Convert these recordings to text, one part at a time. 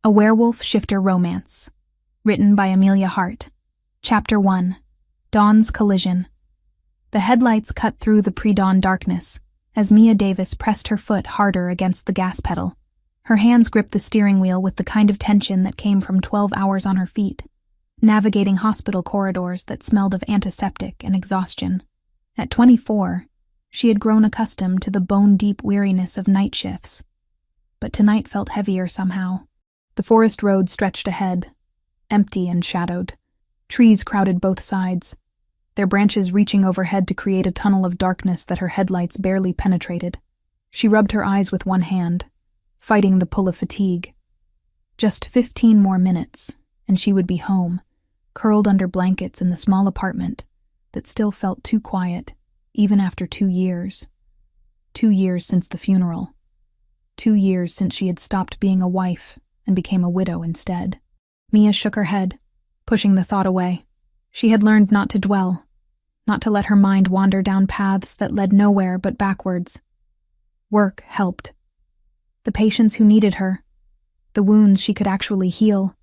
A Werewolf Shifter Romance. Written by Amelia Hart. Chapter 1. Dawn's Collision. The headlights cut through the pre-dawn darkness as Mia Davis pressed her foot harder against the gas pedal. Her hands gripped the steering wheel with the kind of tension that came from 12 hours on her feet, navigating hospital corridors that smelled of antiseptic and exhaustion. At 24, she had grown accustomed to the bone-deep weariness of night shifts. But tonight felt heavier somehow. The forest road stretched ahead, empty and shadowed. Trees crowded both sides, their branches reaching overhead to create a tunnel of darkness that her headlights barely penetrated. She rubbed her eyes with one hand, fighting the pull of fatigue. Just 15 more minutes, and she would be home, curled under blankets in the small apartment that still felt too quiet, even after 2 years. 2 years since the funeral. 2 years since she had stopped being a wife and became a widow instead. Mia shook her head, pushing the thought away. She had learned not to dwell, not to let her mind wander down paths that led nowhere but backwards. Work helped. The patients who needed her, the wounds she could actually heal,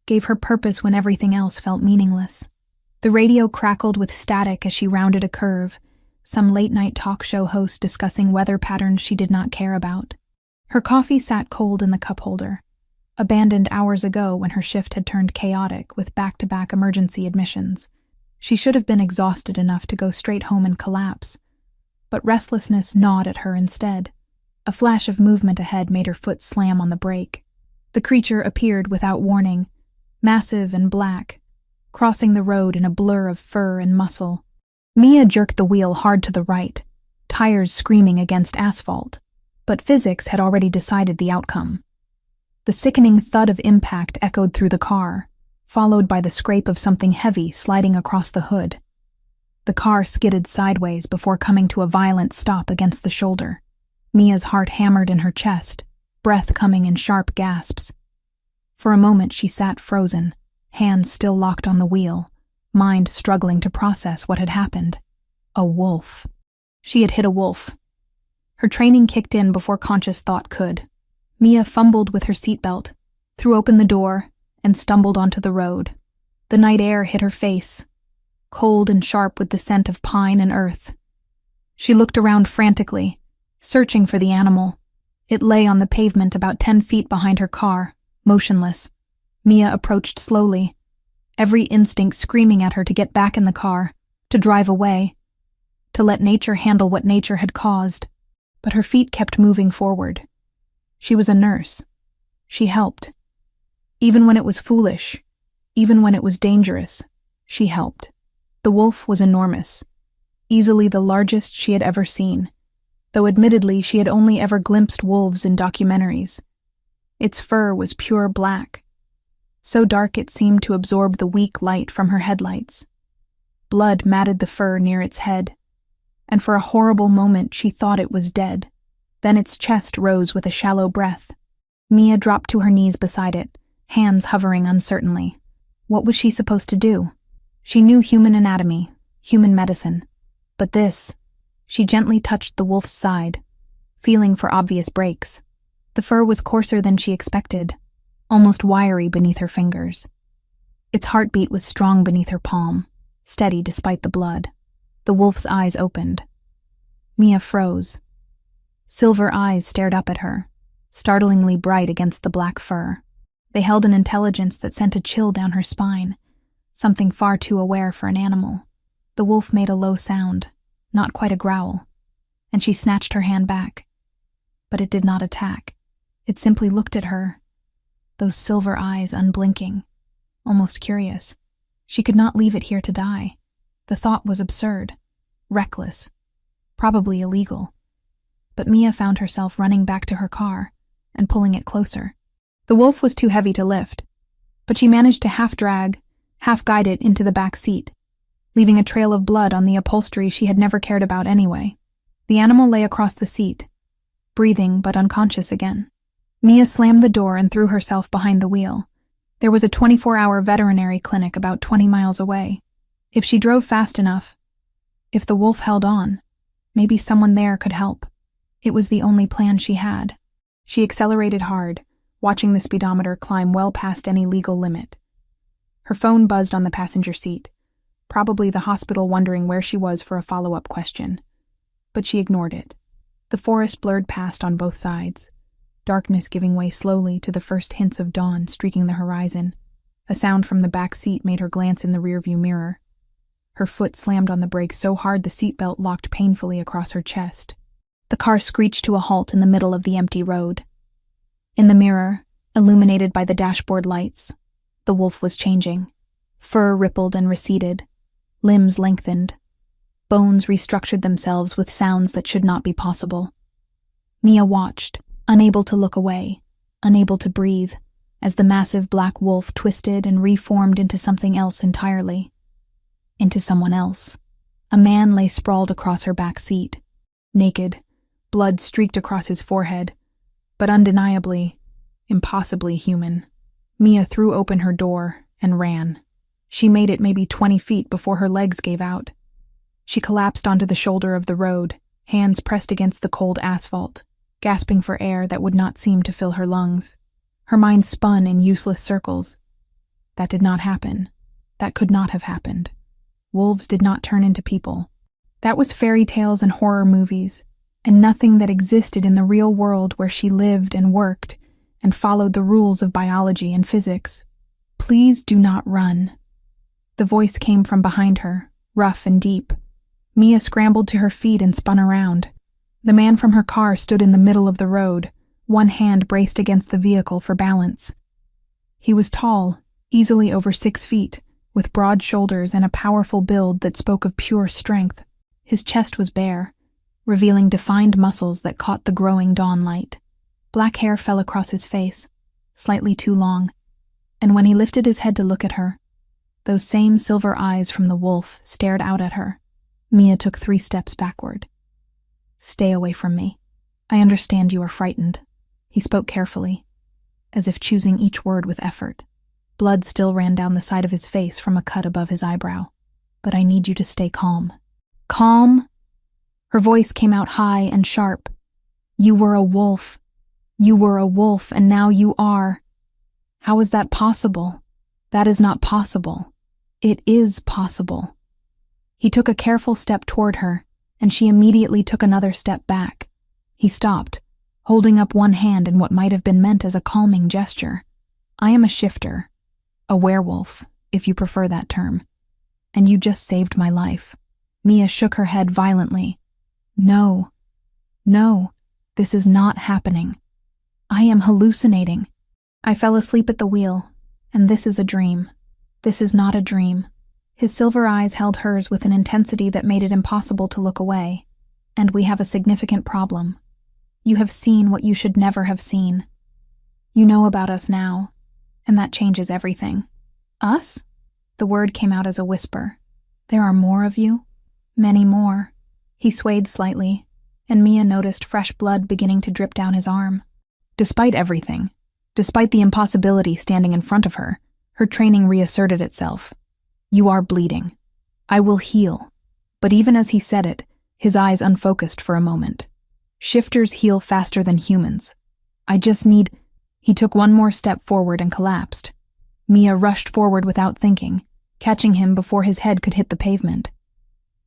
gave her purpose when everything else felt meaningless. The radio crackled with static as she rounded a curve, some late-night talk show host discussing weather patterns she did not care about. Her coffee sat cold in the cup holder, abandoned hours ago when her shift had turned chaotic with back-to-back emergency admissions. She should have been exhausted enough to go straight home and collapse, but restlessness gnawed at her instead. A flash of movement ahead made her foot slam on the brake. The creature appeared without warning, massive and black, crossing the road in a blur of fur and muscle. Mia jerked the wheel hard to the right, tires screaming against asphalt, but physics had already decided the outcome. The sickening thud of impact echoed through the car, followed by the scrape of something heavy sliding across the hood. The car skidded sideways before coming to a violent stop against the shoulder. Mia's heart hammered in her chest, breath coming in sharp gasps. For a moment she sat frozen, hands still locked on the wheel, mind struggling to process what had happened. A wolf. She had hit a wolf. Her training kicked in before conscious thought could. Mia fumbled with her seatbelt, threw open the door, and stumbled onto the road. The night air hit her face, cold and sharp with the scent of pine and earth. She looked around frantically, searching for the animal. It lay on the pavement about 10 feet behind her car, motionless. Mia approached slowly, every instinct screaming at her to get back in the car, to drive away, to let nature handle what nature had caused. But her feet kept moving forward. She was a nurse. She helped. Even when it was foolish, even when it was dangerous, she helped. The wolf was enormous, easily the largest she had ever seen, though admittedly she had only ever glimpsed wolves in documentaries. Its fur was pure black, so dark it seemed to absorb the weak light from her headlights. Blood matted the fur near its head, and for a horrible moment she thought it was dead. Then its chest rose with a shallow breath. Mia dropped to her knees beside it, hands hovering uncertainly. What was she supposed to do? She knew human anatomy, human medicine. But this, she gently touched the wolf's side, feeling for obvious breaks. The fur was coarser than she expected, almost wiry beneath her fingers. Its heartbeat was strong beneath her palm, steady despite the blood. The wolf's eyes opened. Mia froze. Silver eyes stared up at her, startlingly bright against the black fur. They held an intelligence that sent a chill down her spine, something far too aware for an animal. The wolf made a low sound, not quite a growl, and she snatched her hand back. But it did not attack. It simply looked at her, those silver eyes unblinking, almost curious. She could not leave it here to die. The thought was absurd, reckless, probably illegal. But Mia found herself running back to her car and pulling it closer. The wolf was too heavy to lift, but she managed to half-drag, half-guide it into the back seat, leaving a trail of blood on the upholstery she had never cared about anyway. The animal lay across the seat, breathing but unconscious again. Mia slammed the door and threw herself behind the wheel. There was a 24-hour veterinary clinic about 20 miles away. If she drove fast enough, if the wolf held on, maybe someone there could help. It was the only plan she had. She accelerated hard, watching the speedometer climb well past any legal limit. Her phone buzzed on the passenger seat, probably the hospital wondering where she was for a follow-up question. But she ignored it. The forest blurred past on both sides, darkness giving way slowly to the first hints of dawn streaking the horizon. A sound from the back seat made her glance in the rearview mirror. Her foot slammed on the brake so hard the seatbelt locked painfully across her chest. The car screeched to a halt in the middle of the empty road. In the mirror, illuminated by the dashboard lights, the wolf was changing. Fur rippled and receded, limbs lengthened. Bones restructured themselves with sounds that should not be possible. Mia watched, unable to look away, unable to breathe, as the massive black wolf twisted and reformed into something else entirely. Into someone else. A man lay sprawled across her back seat, naked, blood streaked across his forehead, but undeniably, impossibly human. Mia threw open her door and ran. She made it maybe 20 feet before her legs gave out. She collapsed onto the shoulder of the road, hands pressed against the cold asphalt, gasping for air that would not seem to fill her lungs. Her mind spun in useless circles. That did not happen. That could not have happened. Wolves did not turn into people. That was fairy tales and horror movies, and nothing that existed in the real world where she lived and worked and followed the rules of biology and physics. Please do not run. The voice came from behind her, rough and deep. Mia scrambled to her feet and spun around. The man from her car stood in the middle of the road, one hand braced against the vehicle for balance. He was tall, easily over 6 feet, with broad shoulders and a powerful build that spoke of pure strength. His chest was bare, revealing defined muscles that caught the growing dawn light. Black hair fell across his face, slightly too long, and when he lifted his head to look at her, those same silver eyes from the wolf stared out at her. Mia took 3 steps backward. "Stay away from me. I understand you are frightened." He spoke carefully, as if choosing each word with effort. Blood still ran down the side of his face from a cut above his eyebrow. "But I need you to stay calm." "Calm?" Her voice came out high and sharp. "You were a wolf. You were a wolf, and now you are. How is that possible? That is not possible. It is possible." He took a careful step toward her, and she immediately took another step back. He stopped, holding up one hand in what might have been meant as a calming gesture. "I am a shifter, a werewolf, if you prefer that term, and you just saved my life." Mia shook her head violently. No, this is not happening. I am hallucinating. I fell asleep at the wheel, and this is a dream. This is not a dream." His silver eyes held hers with an intensity that made it impossible to look away. "And we have a significant problem. You have seen what you should never have seen. You know about us now, and that changes everything." "Us?" The word came out as a whisper. "There are more of you?" "Many more." He swayed slightly, and Mia noticed fresh blood beginning to drip down his arm. Despite everything, despite the impossibility standing in front of her, her training reasserted itself. "You are bleeding. I will heal." But even as he said it, his eyes unfocused for a moment. "Shifters heal faster than humans. I just need—" He took one more step forward and collapsed. Mia rushed forward without thinking, catching him before his head could hit the pavement.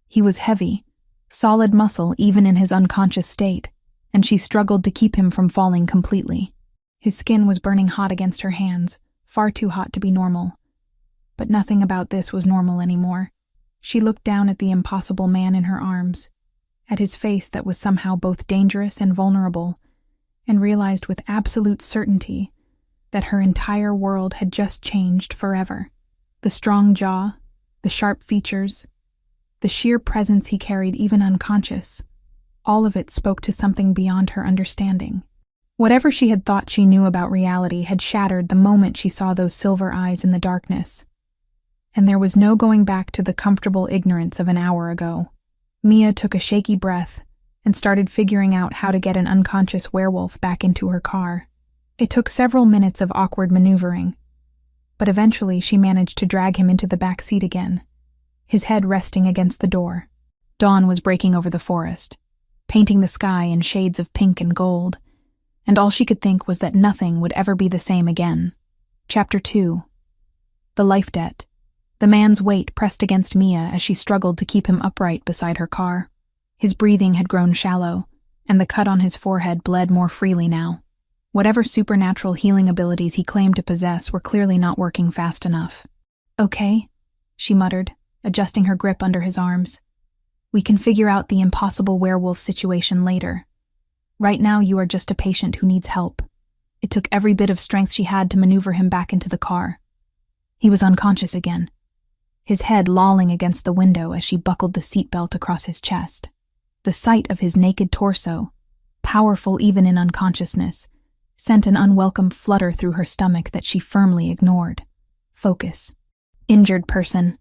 He was heavy, solid muscle even in his unconscious state, and she struggled to keep him from falling completely. His skin was burning hot against her hands, far too hot to be normal. But nothing about this was normal anymore. She looked down at the impossible man in her arms, at his face that was somehow both dangerous and vulnerable, and realized with absolute certainty that her entire world had just changed forever. The strong jaw, the sharp features, the sheer presence he carried even unconscious, all of it spoke to something beyond her understanding. Whatever she had thought she knew about reality had shattered the moment she saw those silver eyes in the darkness. And there was no going back to the comfortable ignorance of an hour ago. Mia took a shaky breath and started figuring out how to get an unconscious werewolf back into her car. It took several minutes of awkward maneuvering, but eventually she managed to drag him into the back seat again, his head resting against the door. Dawn was breaking over the forest, painting the sky in shades of pink and gold, and all she could think was that nothing would ever be the same again. Chapter 2. The Life Debt. The man's weight pressed against Mia as she struggled to keep him upright beside her car. His breathing had grown shallow, and the cut on his forehead bled more freely now. Whatever supernatural healing abilities he claimed to possess were clearly not working fast enough. "Okay," she muttered, adjusting her grip under his arms. "We can figure out the impossible werewolf situation later. Right now you are just a patient who needs help." It took every bit of strength she had to maneuver him back into the car. He was unconscious again, his head lolling against the window as she buckled the seatbelt across his chest. The sight of his naked torso, powerful even in unconsciousness, sent an unwelcome flutter through her stomach that she firmly ignored. Focus. Injured person.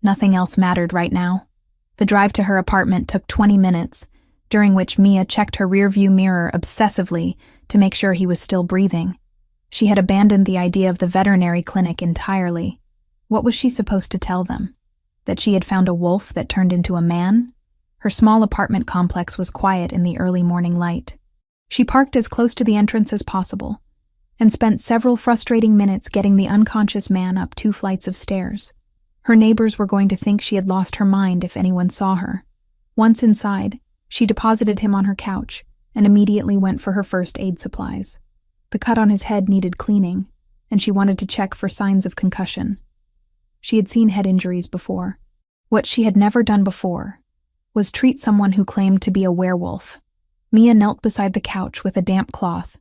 Nothing else mattered right now. The drive to her apartment took 20 minutes, during which Mia checked her rearview mirror obsessively to make sure he was still breathing. She had abandoned the idea of the veterinary clinic entirely. What was she supposed to tell them? That she had found a wolf that turned into a man? Her small apartment complex was quiet in the early morning light. She parked as close to the entrance as possible, and spent several frustrating minutes getting the unconscious man up 2 flights of stairs. Her neighbors were going to think she had lost her mind if anyone saw her. Once inside, she deposited him on her couch and immediately went for her first aid supplies. The cut on his head needed cleaning, and she wanted to check for signs of concussion. She had seen head injuries before. What she had never done before was treat someone who claimed to be a werewolf. Mia knelt beside the couch with a damp cloth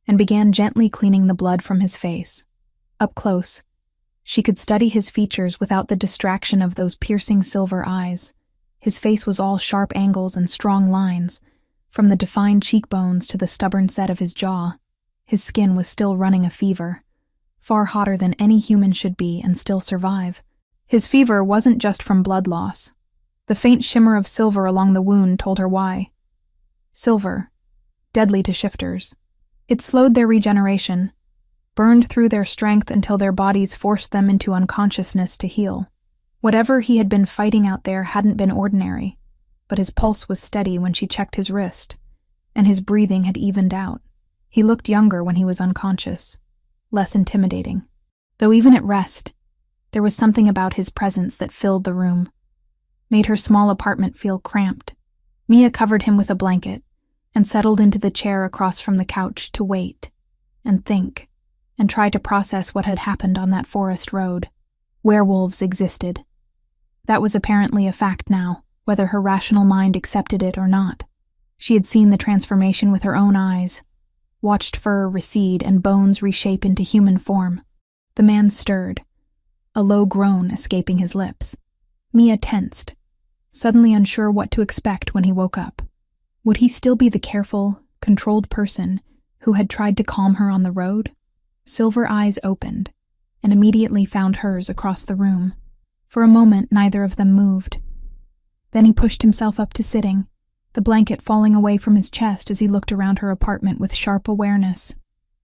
and began gently cleaning the blood from his face. Up close, she could study his features without the distraction of those piercing silver eyes. His face was all sharp angles and strong lines, from the defined cheekbones to the stubborn set of his jaw. His skin was still running a fever, far hotter than any human should be and still survive. His fever wasn't just from blood loss. The faint shimmer of silver along the wound told her why. Silver, deadly to shifters. It slowed their regeneration, burned through their strength until their bodies forced them into unconsciousness to heal. Whatever he had been fighting out there hadn't been ordinary, but his pulse was steady when she checked his wrist, and his breathing had evened out. He looked younger when he was unconscious, less intimidating. Though even at rest, there was something about his presence that filled the room, made her small apartment feel cramped. Mia covered him with a blanket and settled into the chair across from the couch to wait and think and try to process what had happened on that forest road. Werewolves existed. That was apparently a fact now, whether her rational mind accepted it or not. She had seen the transformation with her own eyes, watched fur recede and bones reshape into human form. The man stirred, a low groan escaping his lips. Mia tensed, suddenly unsure what to expect when he woke up. Would he still be the careful, controlled person who had tried to calm her on the road? Silver eyes opened, and immediately found hers across the room. For a moment, neither of them moved. Then he pushed himself up to sitting, the blanket falling away from his chest as he looked around her apartment with sharp awareness.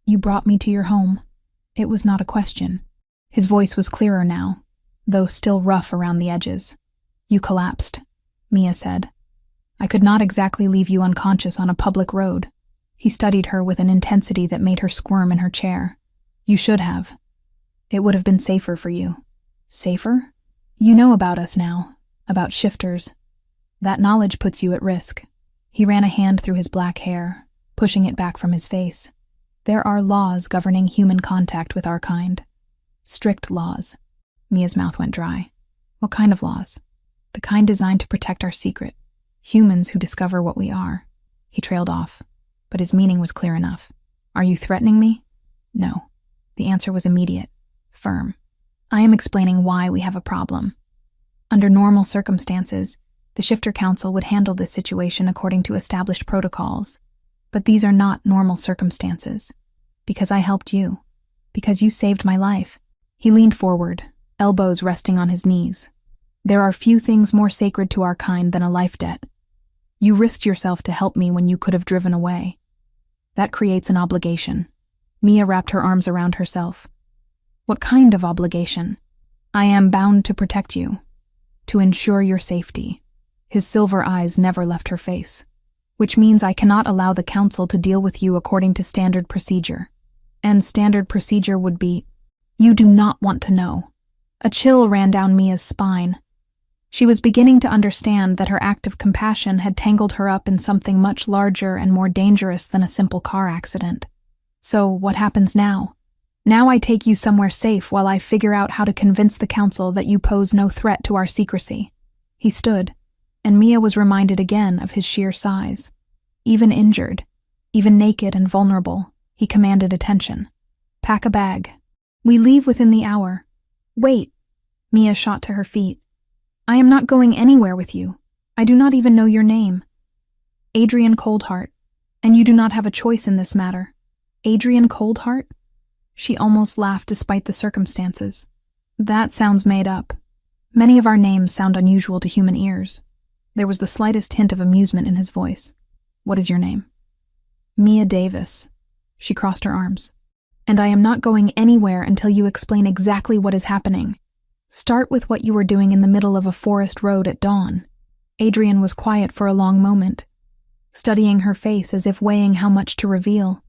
"You brought me to your home." It was not a question. His voice was clearer now, though still rough around the edges. "You collapsed," Mia said. "I could not exactly leave you unconscious on a public road." He studied her with an intensity that made her squirm in her chair. "You should have. It would have been safer for you." "Safer? You know about us now, about shifters. That knowledge puts you at risk." He ran a hand through his black hair, pushing it back from his face. "There are laws governing human contact with our kind. Strict laws." Mia's mouth went dry. "What kind of laws?" "The kind designed to protect our secret. Humans who discover what we are." He trailed off, but his meaning was clear enough. "Are you threatening me?" "No." The answer was immediate, firm. "I am explaining why we have a problem. Under normal circumstances, the Shifter Council would handle this situation according to established protocols. But these are not normal circumstances. Because I helped you. Because you saved my life." He leaned forward, elbows resting on his knees. "There are few things more sacred to our kind than a life debt. You risked yourself to help me when you could have driven away. That creates an obligation." Mia wrapped her arms around herself. "What kind of obligation?" "I am bound to protect you, to ensure your safety." His silver eyes never left her face. which means I cannot allow the council to deal with you according to standard procedure. And standard procedure would be, you do not want to know. A chill ran down Mia's spine. She was beginning to understand that her act of compassion had tangled her up in something much larger and more dangerous than a simple car accident. So, what happens now? Now I take you somewhere safe while I figure out how to convince the council that you pose no threat to our secrecy. He stood, and Mia was reminded again of his sheer size. Even injured, even naked and vulnerable, he commanded attention. Pack a bag. We leave within the hour. Wait. Mia shot to her feet. I am not going anywhere with you. I do not even know your name. Adrian Coldheart, and you do not have a choice in this matter. Adrian Coldheart? She almost laughed despite the circumstances. That sounds made up. Many of our names sound unusual to human ears. There was the slightest hint of amusement in his voice. What is your name? Mia Davis. She crossed her arms. And I am not going anywhere until you explain exactly what is happening. Start with what you were doing in the middle of a forest road at dawn. Adrian was quiet for a long moment, studying her face as if weighing how much to reveal.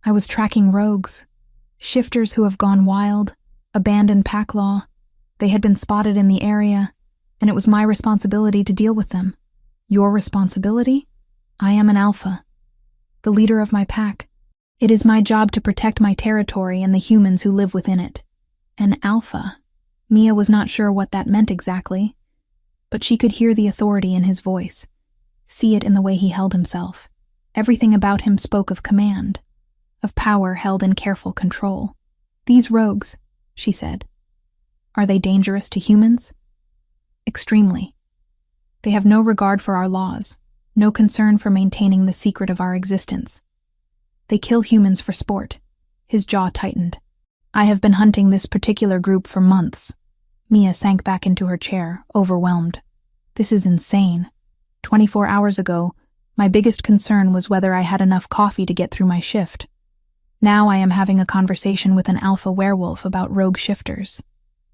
I was tracking rogues. Shifters who have gone wild, abandoned pack law. They had been spotted in the area, and it was my responsibility to deal with them. Your responsibility? I am an alpha, the leader of my pack. It is my job to protect my territory and the humans who live within it. An alpha. Mia was not sure what that meant exactly, but she could hear the authority in his voice, see it in the way he held himself. Everything about him spoke of command, of power held in careful control. These rogues, she said, are they dangerous to humans? Extremely. They have no regard for our laws, no concern for maintaining the secret of our existence. They kill humans for sport. His jaw tightened. I have been hunting this particular group for months. Mia sank back into her chair, overwhelmed. This is insane. 24 hours ago, my biggest concern was whether I had enough coffee to get through my shift. Now I am having a conversation with an alpha werewolf about rogue shifters.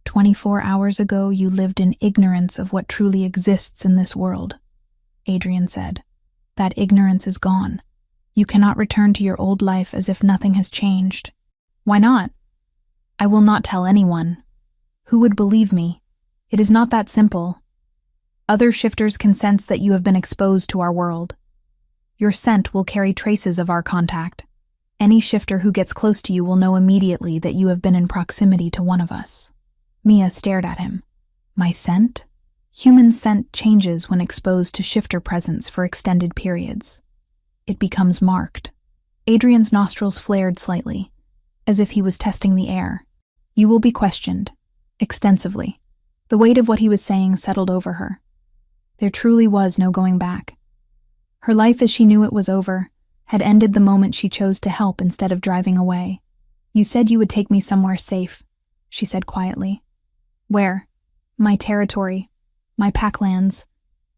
24 hours ago, you lived in ignorance of what truly exists in this world, Adrian said. That ignorance is gone. You cannot return to your old life as if nothing has changed. Why not? I will not tell anyone. Who would believe me? It is not that simple. Other shifters can sense that you have been exposed to our world. Your scent will carry traces of our contact. Any shifter who gets close to you will know immediately that you have been in proximity to one of us. Mia stared at him. My scent? Human scent changes when exposed to shifter presence for extended periods. It becomes marked. Adrian's nostrils flared slightly, as if he was testing the air. You will be questioned. Extensively. The weight of what he was saying settled over her. There truly was no going back. Her life as she knew it was over had ended the moment she chose to help instead of driving away. You said you would take me somewhere safe, she said quietly. Where? My territory. My packlands.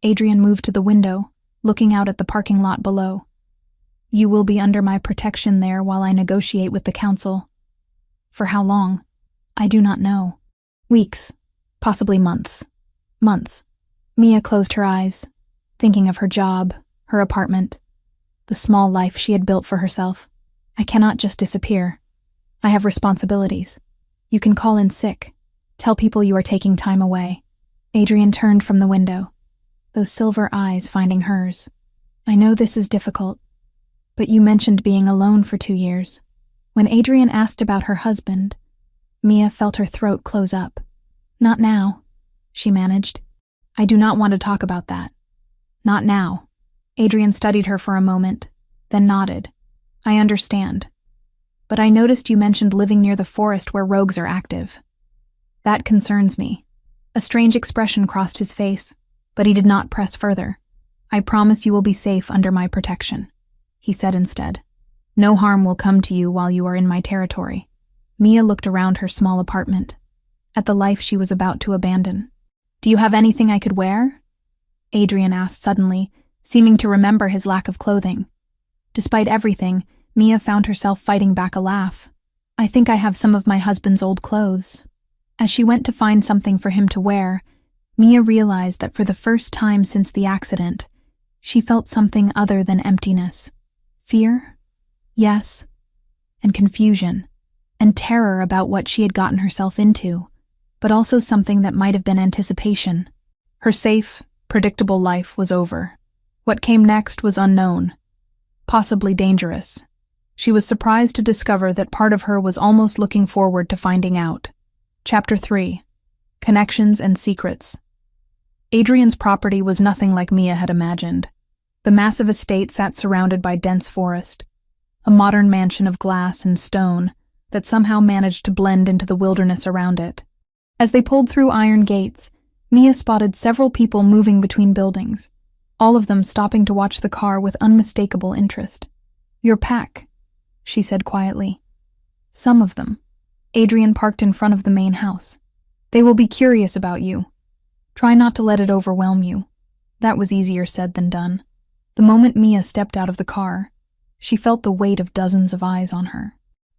Adrian moved to the window, looking out at the parking lot below. You will be under my protection there while I negotiate with the council. For how long? I do not know. Weeks. Possibly months. Months. Mia closed her eyes, thinking of her job, her apartment, the small life she had built for herself. I cannot just disappear. I have responsibilities. You can call in sick. Tell people you are taking time away. Adrian turned from the window, those silver eyes finding hers. I know this is difficult, but you mentioned being alone for 2 years. When Adrian asked about her husband, Mia felt her throat close up. Not now, she managed. I do not want to talk about that. Not now. Adrian studied her for a moment, then nodded. I understand. But I noticed you mentioned living near the forest where rogues are active. That concerns me. A strange expression crossed his face, but he did not press further. I promise you will be safe under my protection, he said instead. No harm will come to you while you are in my territory. Mia looked around her small apartment, at the life she was about to abandon. Do you have anything I could wear? Adrian asked suddenly, seeming to remember his lack of clothing. Despite everything, Mia found herself fighting back a laugh. I think I have some of my husband's old clothes. As she went to find something for him to wear, Mia realized that for the first time since the accident, She felt something other than emptiness. Fear? Yes. And confusion. And terror about what she had gotten herself into, but also something that might have been anticipation. Her safe, predictable life was over. What came next was unknown, possibly dangerous. She was surprised to discover that part of her was almost looking forward to finding out. Chapter 3. Connections and Secrets. Adrian's property was nothing like Mia had imagined. The massive estate sat surrounded by dense forest, a modern mansion of glass and stone that somehow managed to blend into the wilderness around it. As they pulled through iron gates, Mia spotted several people moving between buildings, all of them stopping to watch the car with unmistakable interest. "Your pack," she said quietly. "Some of them." Adrian parked in front of the main house. "They will be curious about you. Try not to let it overwhelm you." That was easier said than done. The moment Mia stepped out of the car, she felt the weight of dozens of eyes on her.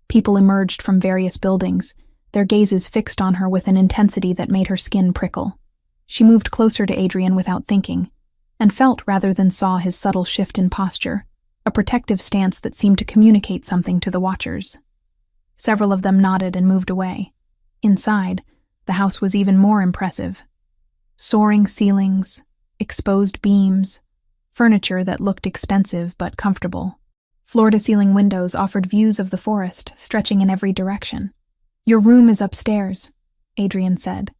People emerged from various buildings, their gazes fixed on her with an intensity that made her skin prickle. She moved closer to Adrian without thinking, and felt rather than saw his subtle shift in posture, a protective stance that seemed to communicate something to the watchers. Several of them nodded and moved away. Inside, the house was even more impressive. Soaring ceilings, exposed beams, furniture that looked expensive but comfortable. Floor-to-ceiling windows offered views of the forest, stretching in every direction. "Your room is upstairs," Adrian said,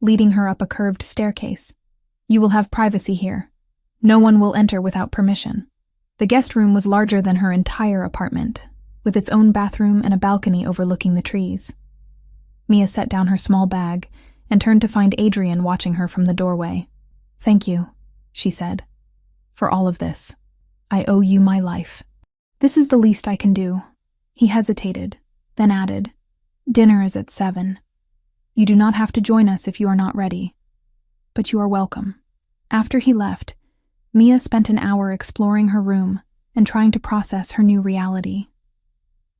leading her up a curved staircase. "You will have privacy here. No one will enter without permission." The guest room was larger than her entire apartment, with its own bathroom and a balcony overlooking the trees. Mia set down her small bag and turned to find Adrian watching her from the doorway. "Thank you," she said, "for all of this. I owe you my life." "This is the least I can do." He hesitated, then added, "Dinner is at 7. You do not have to join us if you are not ready. But you are welcome." After he left, Mia spent an hour exploring her room and trying to process her new reality.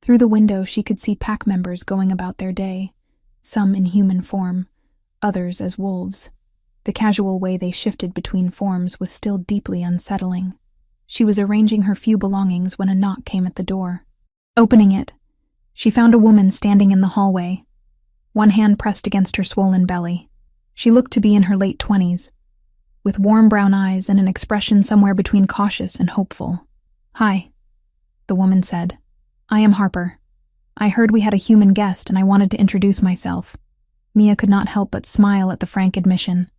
Through the window, she could see pack members going about their day, some in human form, others as wolves. The casual way they shifted between forms was still deeply unsettling. She was arranging her few belongings when a knock came at the door. Opening it, she found a woman standing in the hallway, one hand pressed against her swollen belly. She looked to be in her late 20s, with warm brown eyes and an expression somewhere between cautious and hopeful. "Hi," the woman said. "I am Harper. I heard we had a human guest and I wanted to introduce myself." Mia could not help but smile at the frank admission.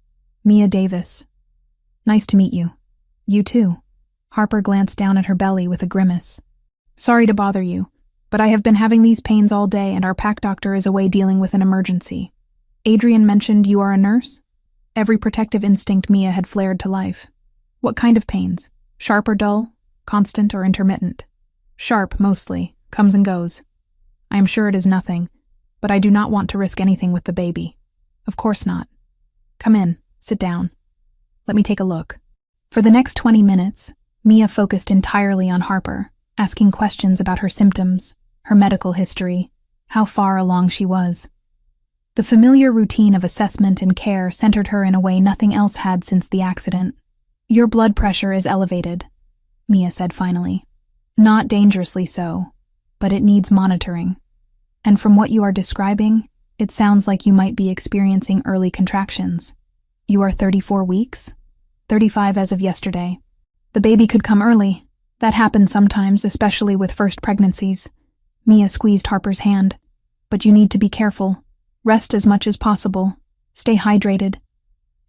"Mia Davis. Nice to meet you." "You too." Harper glanced down at her belly with a grimace. "Sorry to bother you, but I have been having these pains all day and our pack doctor is away dealing with an emergency. Adrian mentioned you are a nurse?" Every protective instinct Mia had flared to life. "What kind of pains? Sharp or dull? Constant or intermittent?" "Sharp, mostly. Comes and goes. I am sure it is nothing, but I do not want to risk anything with the baby." "Of course not. Come in, sit down. Let me take a look." For the next 20 minutes, Mia focused entirely on Harper, asking questions about her symptoms, her medical history, how far along she was. The familiar routine of assessment and care centered her in a way nothing else had since the accident. "Your blood pressure is elevated," Mia said finally. "Not dangerously so, but it needs monitoring. And from what you are describing, it sounds like you might be experiencing early contractions. You are 34 weeks? 35 as of yesterday. The baby could come early. That happens sometimes, especially with first pregnancies." Mia squeezed Harper's hand. "But you need to be careful. Rest as much as possible. Stay hydrated.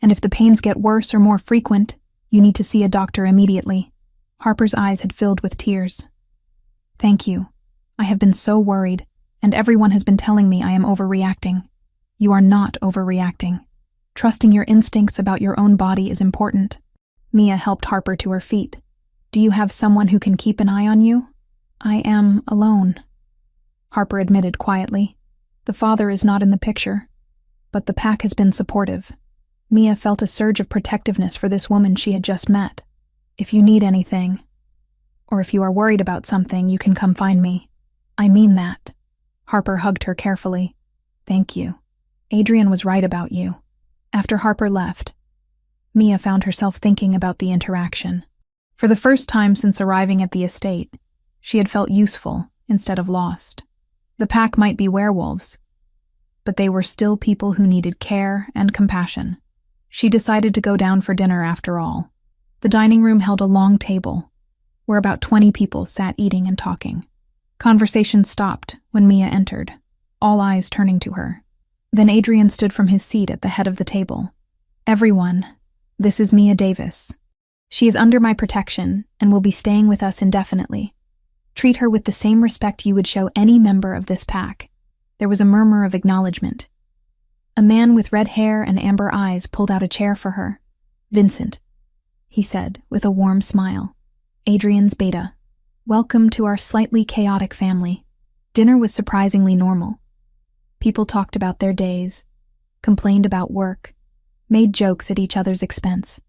And if the pains get worse or more frequent, you need to see a doctor immediately." Harper's eyes had filled with tears. "Thank you. I have been so worried, and everyone has been telling me I am overreacting." "You are not overreacting. Trusting your instincts about your own body is important." Mia helped Harper to her feet. "Do you have someone who can keep an eye on you?" "I am alone," Harper admitted quietly. "The father is not in the picture, but the pack has been supportive." Mia felt a surge of protectiveness for this woman she had just met. "If you need anything, or if you are worried about something, you can come find me." "I mean that." Harper hugged her carefully. "Thank you. Adrian was right about you." After Harper left, Mia found herself thinking about the interaction. For the first time since arriving at the estate, she had felt useful instead of lost. The pack might be werewolves, but they were still people who needed care and compassion. She decided to go down for dinner after all. The dining room held a long table, where about 20 people sat eating and talking. Conversation stopped when Mia entered, all eyes turning to her. Then Adrian stood from his seat at the head of the table. "Everyone, this is Mia Davis. She is under my protection and will be staying with us indefinitely. Treat her with the same respect you would show any member of this pack." There was a murmur of acknowledgement. A man with red hair and amber eyes pulled out a chair for her. "Vincent," he said with a warm smile. "Adrian's beta. Welcome to our slightly chaotic family." Dinner was surprisingly normal. People talked about their days, complained about work, made jokes at each other's expense.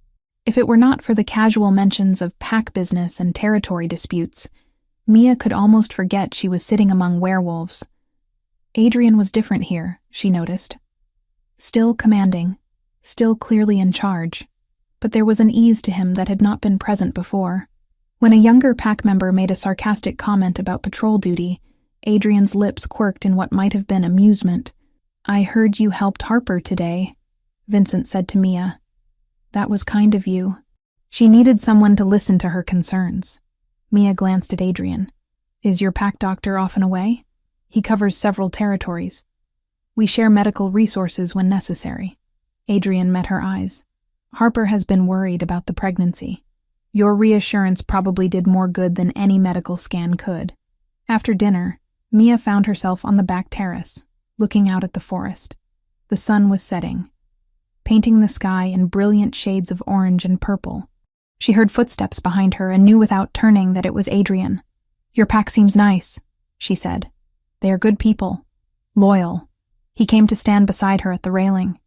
If it were not for the casual mentions of pack business and territory disputes, Mia could almost forget she was sitting among werewolves. Adrian was different here, she noticed. Still commanding, still clearly in charge, but there was an ease to him that had not been present before. When a younger pack member made a sarcastic comment about patrol duty, Adrian's lips quirked in what might have been amusement. "I heard you helped Harper today," Vincent said to Mia. "That was kind of you." She needed someone to listen to her concerns. Mia glanced at Adrian. "Is your pack doctor often away?" "He covers several territories. We share medical resources when necessary." Adrian met her eyes. "Harper has been worried about the pregnancy. Your reassurance probably did more good than any medical scan could." After dinner, Mia found herself on the back terrace, looking out at the forest. The sun was setting, painting the sky in brilliant shades of orange and purple. She heard footsteps behind her and knew without turning that it was Adrian. "Your pack seems nice," she said. "They are good people. Loyal." He came to stand beside her at the railing.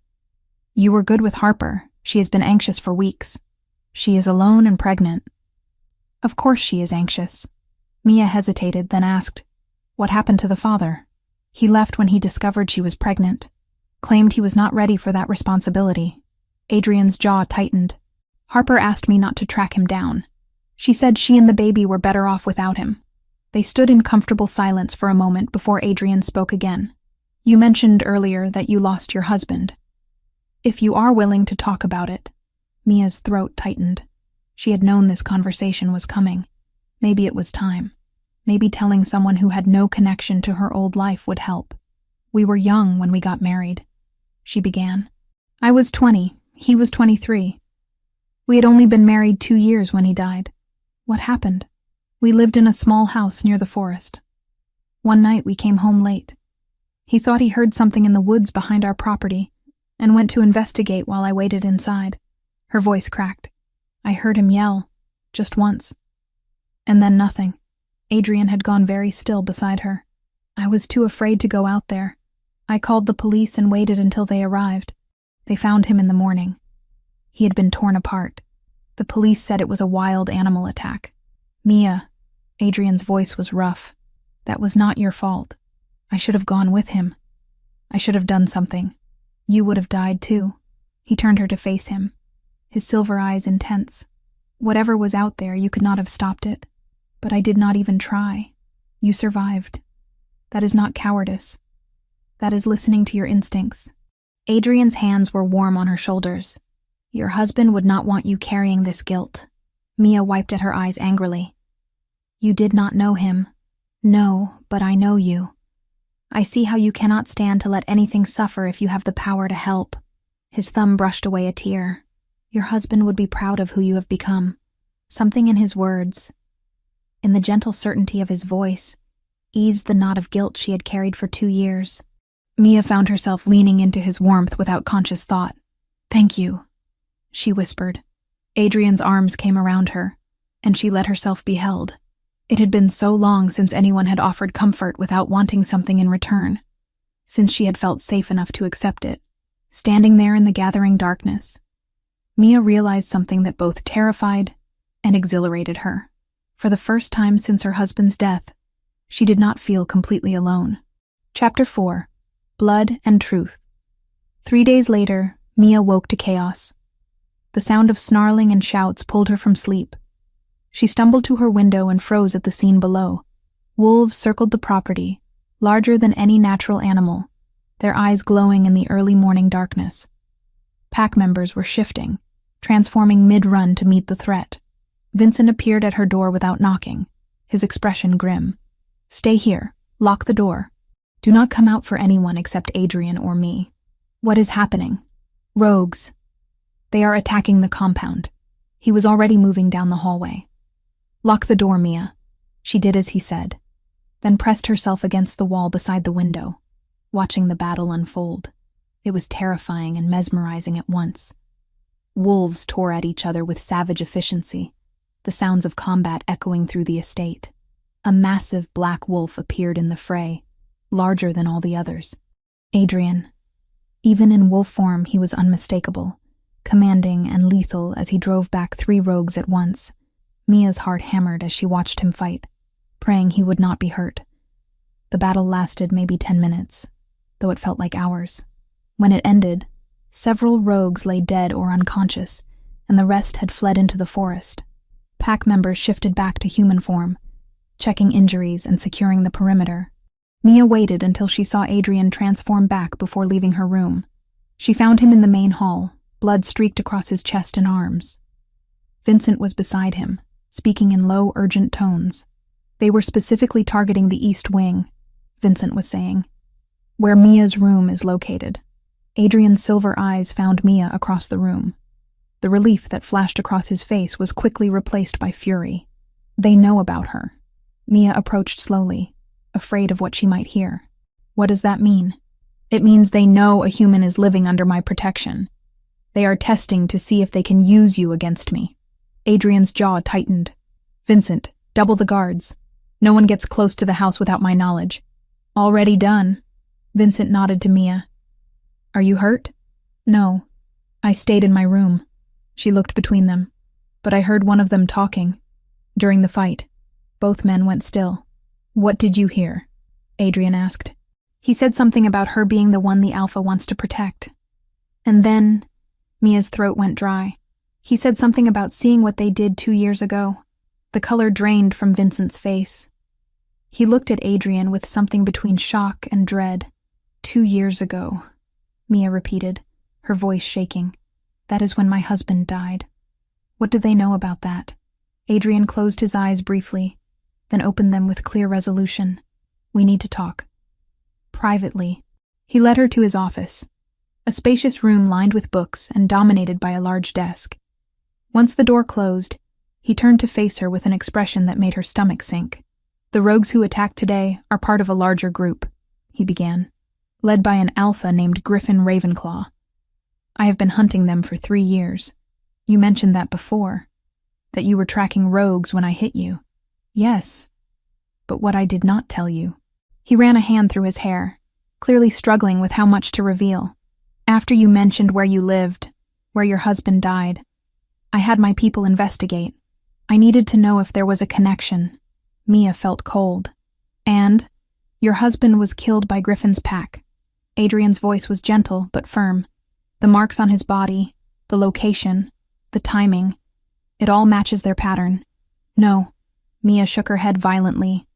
"You were good with Harper. She has been anxious for weeks. She is alone and pregnant." "Of course she is anxious." Mia hesitated, then asked, "What happened to the father?" "He left when he discovered she was pregnant. Claimed he was not ready for that responsibility." Adrian's jaw tightened. "Harper asked me not to track him down. She said she and the baby were better off without him." They stood in comfortable silence for a moment before Adrian spoke again. "You mentioned earlier that you lost your husband. If you are willing to talk about it." Mia's throat tightened. She had known this conversation was coming. Maybe it was time. Maybe telling someone who had no connection to her old life would help. "We were young when we got married," she began. "I was 20. He was 23. We had only been married 2 years when he died. What happened? We lived in a small house near the forest. One night we came home late. He thought he heard something in the woods behind our property and went to investigate while I waited inside." Her voice cracked. "I heard him yell, just once. And then nothing." Adrian had gone very still beside her. "I was too afraid to go out there. I called the police and waited until they arrived. They found him in the morning. He had been torn apart. The police said it was a wild animal attack." "Mia," Adrian's voice was rough. "That was not your fault. I should have gone with him. I should have done something. You would have died too." He turned her to face him, his silver eyes intense. "Whatever was out there, you could not have stopped it. But I did not even try. You survived. That is not cowardice. That is listening to your instincts." Adrian's hands were warm on her shoulders. "Your husband would not want you carrying this guilt." Mia wiped at her eyes angrily. "You did not know him." "No, but I know you. I see how you cannot stand to let anything suffer if you have the power to help." His thumb brushed away a tear. "Your husband would be proud of who you have become." Something in his words, in the gentle certainty of his voice, eased the knot of guilt she had carried for 2 years. Mia found herself leaning into his warmth without conscious thought. "Thank you," she whispered. Adrian's arms came around her, and she let herself be held. It had been so long since anyone had offered comfort without wanting something in return, since she had felt safe enough to accept it. Standing there in the gathering darkness, Mia realized something that both terrified and exhilarated her. For the first time since her husband's death, she did not feel completely alone. Chapter 4. Blood and Truth. 3 days later, Mia woke to chaos. The sound of snarling and shouts pulled her from sleep. She stumbled to her window and froze at the scene below. Wolves circled the property, larger than any natural animal, their eyes glowing in the early morning darkness. Pack members were shifting, transforming mid-run to meet the threat. Vincent appeared at her door without knocking, his expression grim. "Stay here. Lock the door. Do not come out for anyone except Adrian or me." "What is happening?" "Rogues. They are attacking the compound." He was already moving down the hallway. "Lock the door, Mia." She did as he said, then pressed herself against the wall beside the window, watching the battle unfold. It was terrifying and mesmerizing at once. Wolves tore at each other with savage efficiency, the sounds of combat echoing through the estate. A massive black wolf appeared in the fray, larger than all the others. Adrian. Even in wolf form, he was unmistakable, commanding and lethal as he drove back 3 rogues at once. Mia's heart hammered as she watched him fight, praying he would not be hurt. The battle lasted maybe 10 minutes, though it felt like hours. When it ended, several rogues lay dead or unconscious, and the rest had fled into the forest. Pack members shifted back to human form, checking injuries and securing the perimeter. Mia waited until she saw Adrian transform back before leaving her room. She found him in the main hall, blood streaked across his chest and arms. Vincent was beside him, speaking in low, urgent tones. "They were specifically targeting the east wing," Vincent was saying, "where Mia's room is located." Adrian's silver eyes found Mia across the room. The relief that flashed across his face was quickly replaced by fury. "They know about her." Mia approached slowly, afraid of what she might hear. "What does that mean?" "It means they know a human is living under my protection. They are testing to see if they can use you against me." Adrian's jaw tightened. "Vincent, double the guards. No one gets close to the house without my knowledge." "Already done." Vincent nodded to Mia. "Are you hurt?" "No. I stayed in my room." She looked between them. "But I heard one of them talking. During the fight, both men went still." "What did you hear?" Adrian asked. "He said something about her being the one the Alpha wants to protect. And then," Mia's throat went dry, "he said something about seeing what they did 2 years ago." The color drained from Vincent's face. He looked at Adrian with something between shock and dread. 2 years ago," Mia repeated, her voice shaking. "That is when my husband died." "What do they know about that?" Adrian closed his eyes briefly, then opened them with clear resolution. "We need to talk." Privately, he led her to his office, a spacious room lined with books and dominated by a large desk. Once the door closed, he turned to face her with an expression that made her stomach sink. "The rogues who attacked today are part of a larger group," he began, "led by an alpha named Griffin Ravenclaw. I have been hunting them for 3 years. You mentioned that before, that you were tracking rogues when I hit you." "Yes, but what I did not tell you." He ran a hand through his hair, clearly struggling with how much to reveal. "After you mentioned where you lived, where your husband died, I had my people investigate. I needed to know if there was a connection." Mia felt cold. "And your husband was killed by Griffin's pack." Adrian's voice was gentle but firm. "The marks on his body, the location, the timing, it all matches their pattern." "No." Mia shook her head violently.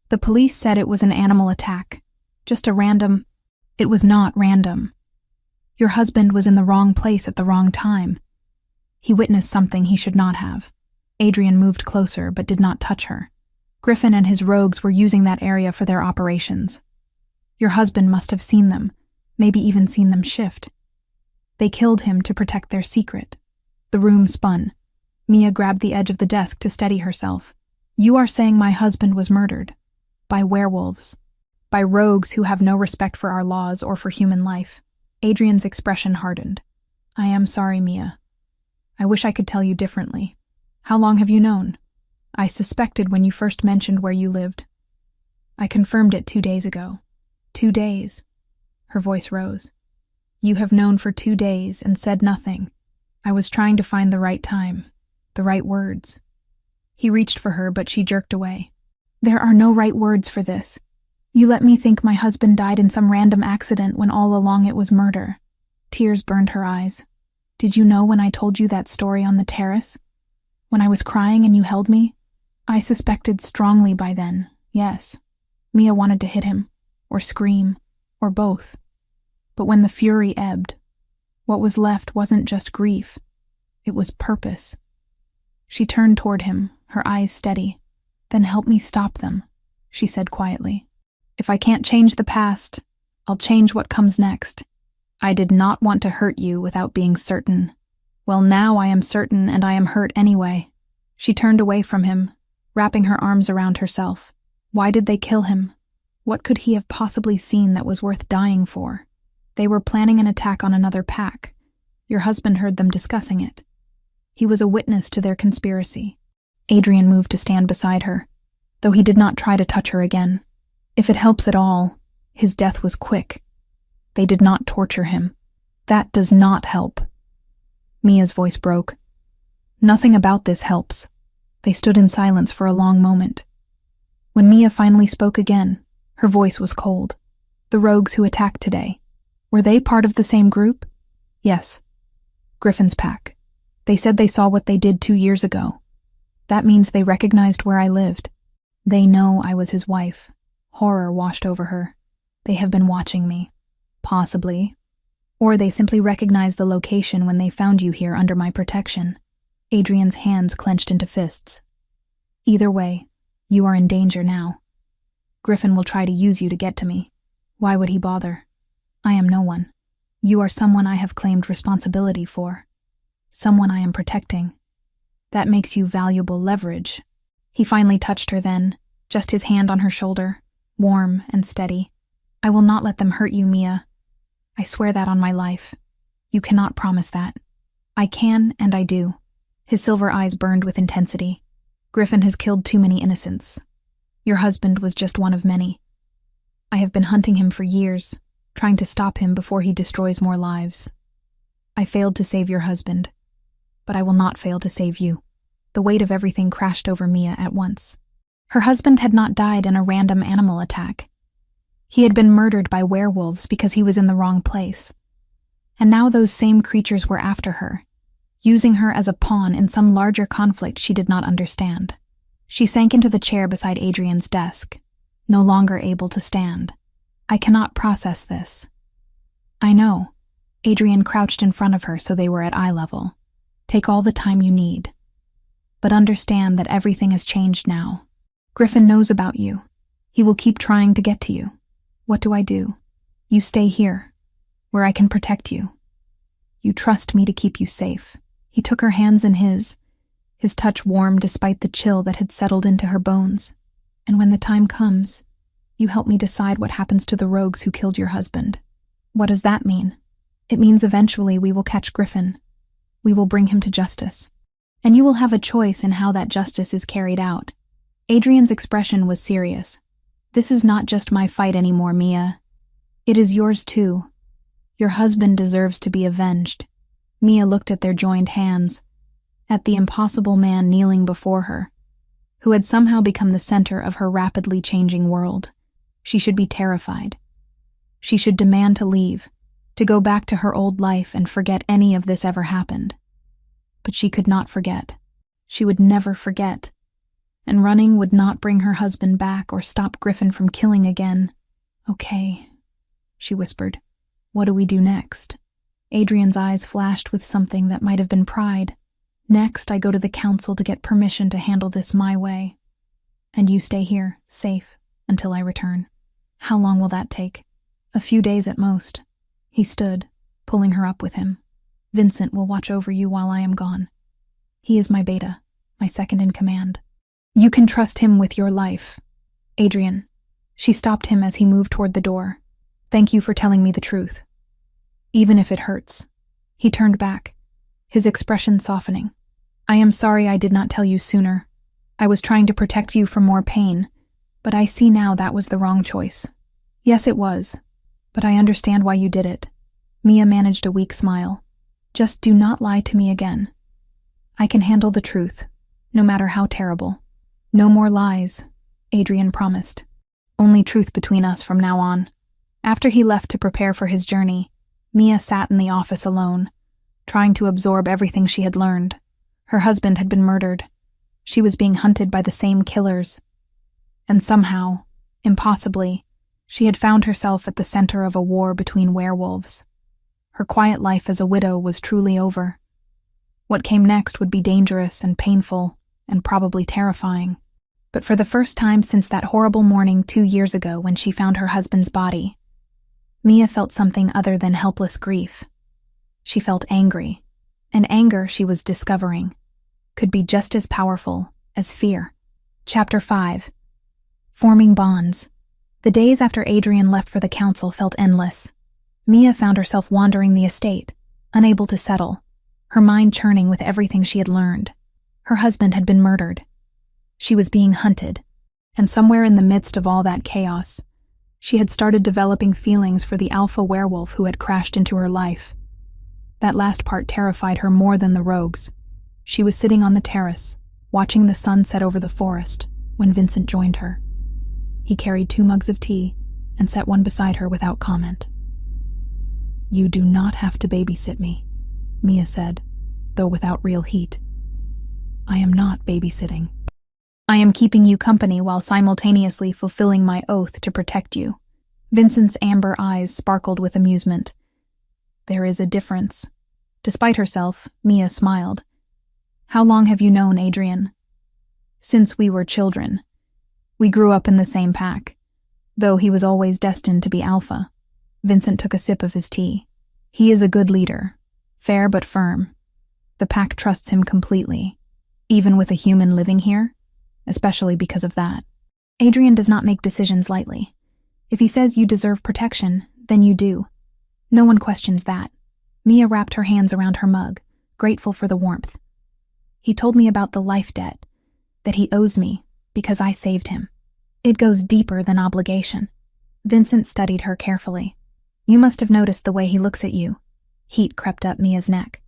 "The police said it was an animal attack. Just a random—" "It was not random. Your husband was in the wrong place at the wrong time. He witnessed something he should not have." Adrian moved closer but did not touch her. "Griffin and his rogues were using that area for their operations. Your husband must have seen them, maybe even seen them shift. They killed him to protect their secret." The room spun. Mia grabbed the edge of the desk to steady herself. "You are saying my husband was murdered? By werewolves? By rogues who have no respect for our laws or for human life?" Adrian's expression hardened. "I am sorry, Mia. I wish I could tell you differently. How long have you known?" "I suspected when you first mentioned where you lived. I confirmed it 2 days ago." 2 days. Her voice rose. "You have known for 2 days and said nothing." "I was trying to find the right time, the right words." He reached for her, but she jerked away. "There are no right words for this. You let me think my husband died in some random accident when all along it was murder." Tears burned her eyes. "Did you know when I told you that story on the terrace? When I was crying and you held me, I suspected strongly by then, yes. Mia wanted to hit him, or scream, or both. But when the fury ebbed, what was left wasn't just grief, it was purpose. She turned toward him, her eyes steady. "Then help me stop them," she said quietly. "If I can't change the past, I'll change what comes next. I did not want to hurt you without being certain. Well, now I am certain and I am hurt anyway." She turned away from him, wrapping her arms around herself. Why did they kill him? What could he have possibly seen that was worth dying for? They were planning an attack on another pack. Your husband heard them discussing it. He was a witness to their conspiracy. Adrian moved to stand beside her, though he did not try to touch her again. If it helps at all, his death was quick. They did not torture him. That does not help. Mia's voice broke. Nothing about this helps. They stood in silence for a long moment. When Mia finally spoke again, her voice was cold. "The rogues who attacked today, were they part of the same group?" "Yes. Griffin's pack. They said they saw what they did 2 years ago. That means they recognized where I lived. They know I was his wife." Horror washed over her. "They have been watching me." "Possibly. Or they simply recognized the location when they found you here under my protection." Adrian's hands clenched into fists. "Either way, you are in danger now. Griffin will try to use you to get to me. Why would he bother? I am no one. You are someone I have claimed responsibility for. Someone I am protecting. That makes you valuable leverage." He finally touched her then, just his hand on her shoulder, warm and steady. "I will not let them hurt you, Mia. I swear that on my life. You cannot promise that." "I can, and I do." His silver eyes burned with intensity. "Griffin has killed too many innocents. Your husband was just one of many. I have been hunting him for years, trying to stop him before he destroys more lives. I failed to save your husband, but I will not fail to save you." The weight of everything crashed over Mia at once. Her husband had not died in a random animal attack. He had been murdered by werewolves because he was in the wrong place. And now those same creatures were after her, using her as a pawn in some larger conflict she did not understand. She sank into the chair beside Adrian's desk, no longer able to stand. "I cannot process this." "I know." Adrian crouched in front of her so they were at eye level. "Take all the time you need. But understand that everything has changed now. Griffin knows about you. He will keep trying to get to you. What do I do? You stay here, where I can protect you. You trust me to keep you safe." He took her hands in his touch warm despite the chill that had settled into her bones. "And when the time comes, you help me decide what happens to the rogues who killed your husband." "What does that mean?" "It means eventually we will catch Griffin. We will bring him to justice. And you will have a choice in how that justice is carried out." Adrian's expression was serious. "This is not just my fight anymore, Mia. It is yours too. Your husband deserves to be avenged." Mia looked at their joined hands, at the impossible man kneeling before her, who had somehow become the center of her rapidly changing world. She should be terrified. She should demand to leave, to go back to her old life and forget any of this ever happened. But she could not forget. She would never forget. And running would not bring her husband back or stop Griffin from killing again. "Okay," she whispered. "What do we do next?" Adrian's eyes flashed with something that might have been pride. "Next, I go to the council to get permission to handle this my way. And you stay here, safe, until I return." "How long will that take?" "A few days at most." He stood, pulling her up with him. "Vincent will watch over you while I am gone. He is my beta, my second in command. You can trust him with your life." "Adrian." She stopped him as he moved toward the door. "Thank you for telling me the truth. Even if it hurts." He turned back, his expression softening. "I am sorry I did not tell you sooner. I was trying to protect you from more pain, but I see now that was the wrong choice." "Yes, it was, but I understand why you did it." Mia managed a weak smile. "Just do not lie to me again. I can handle the truth, no matter how terrible." "No more lies," Adrian promised. "Only truth between us from now on." After he left to prepare for his journey, Mia sat in the office alone, trying to absorb everything she had learned. Her husband had been murdered. She was being hunted by the same killers. And somehow, impossibly, she had found herself at the center of a war between werewolves. Her quiet life as a widow was truly over. What came next would be dangerous and painful and probably terrifying. But for the first time since that horrible morning 2 years ago when she found her husband's body, Mia felt something other than helpless grief. She felt angry, and anger, she was discovering, could be just as powerful as fear. Chapter 5. Forming bonds. The days after Adrian left for the council felt endless. Mia found herself wandering the estate, unable to settle, her mind churning with everything she had learned. Her husband had been murdered. She was being hunted, and somewhere in the midst of all that chaos, she had started developing feelings for the alpha werewolf who had crashed into her life. That last part terrified her more than the rogues. She was sitting on the terrace, watching the sun set over the forest, when Vincent joined her. He carried 2 mugs of tea and set one beside her without comment. "You do not have to babysit me," Mia said, though without real heat. "I am not babysitting. I am keeping you company while simultaneously fulfilling my oath to protect you." Vincent's amber eyes sparkled with amusement. "There is a difference." Despite herself, Mia smiled. "How long have you known Adrian?" "Since we were children. We grew up in the same pack, though he was always destined to be alpha." Vincent took a sip of his tea. "He is a good leader, fair but firm. The pack trusts him completely, even with a human living here, especially because of that. Adrian does not make decisions lightly. If he says you deserve protection, then you do. No one questions that." Mia wrapped her hands around her mug, grateful for the warmth. "He told me about the life debt, that he owes me because I saved him. It goes deeper than obligation." Vincent studied her carefully. "You must have noticed the way he looks at you." Heat crept up Mia's neck.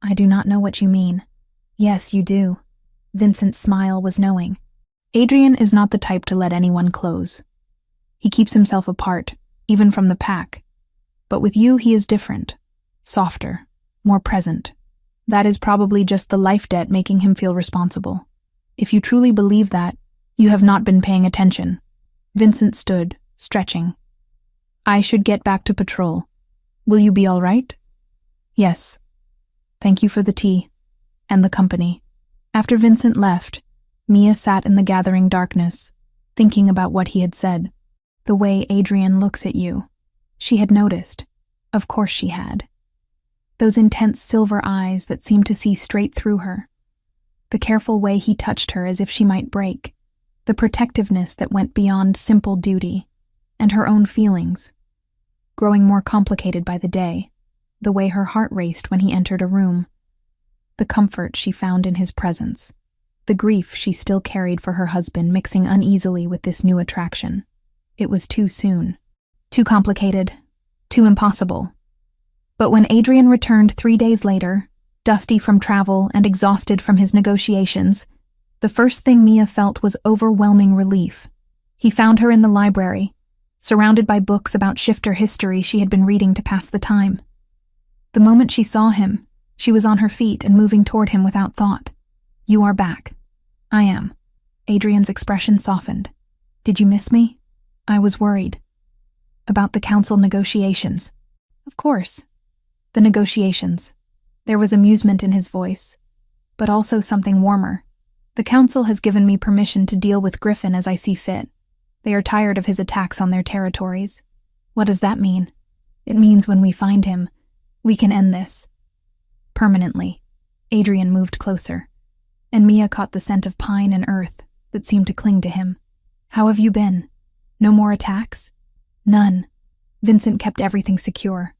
"I do not know what you mean." "Yes, you do." Vincent's smile was knowing. "Adrian is not the type to let anyone close. He keeps himself apart, even from the pack. But with you he is different, softer, more present. That is probably just the life debt making him feel responsible. If you truly believe that, you have not been paying attention." Vincent stood, stretching. "I should get back to patrol. Will you be all right?" "Yes. Thank you for the tea and the company." After Vincent left, Mia sat in the gathering darkness, thinking about what he had said. The way Adrian looks at you. She had noticed. Of course she had. Those intense silver eyes that seemed to see straight through her. The careful way he touched her as if she might break. The protectiveness that went beyond simple duty. And her own feelings. Growing more complicated by the day. The way her heart raced when he entered a room. The comfort she found in his presence. The grief she still carried for her husband mixing uneasily with this new attraction. It was too soon. Too complicated. Too impossible. But when Adrian returned 3 days later, dusty from travel and exhausted from his negotiations, the first thing Mia felt was overwhelming relief. He found her in the library, surrounded by books about shifter history she had been reading to pass the time. The moment she saw him, she was on her feet and moving toward him without thought. "You are back." "I am." Adrian's expression softened. "Did you miss me?" "I was worried." "About the council negotiations?" "Of course." "The negotiations." There was amusement in his voice, but also something warmer. "The council has given me permission to deal with Griffin as I see fit. They are tired of his attacks on their territories." "What does that mean?" "It means when we find him, we can end this. Permanently." Adrian moved closer, and Mia caught the scent of pine and earth that seemed to cling to him. "How have you been? No more attacks?" "None." Vincent kept everything secure.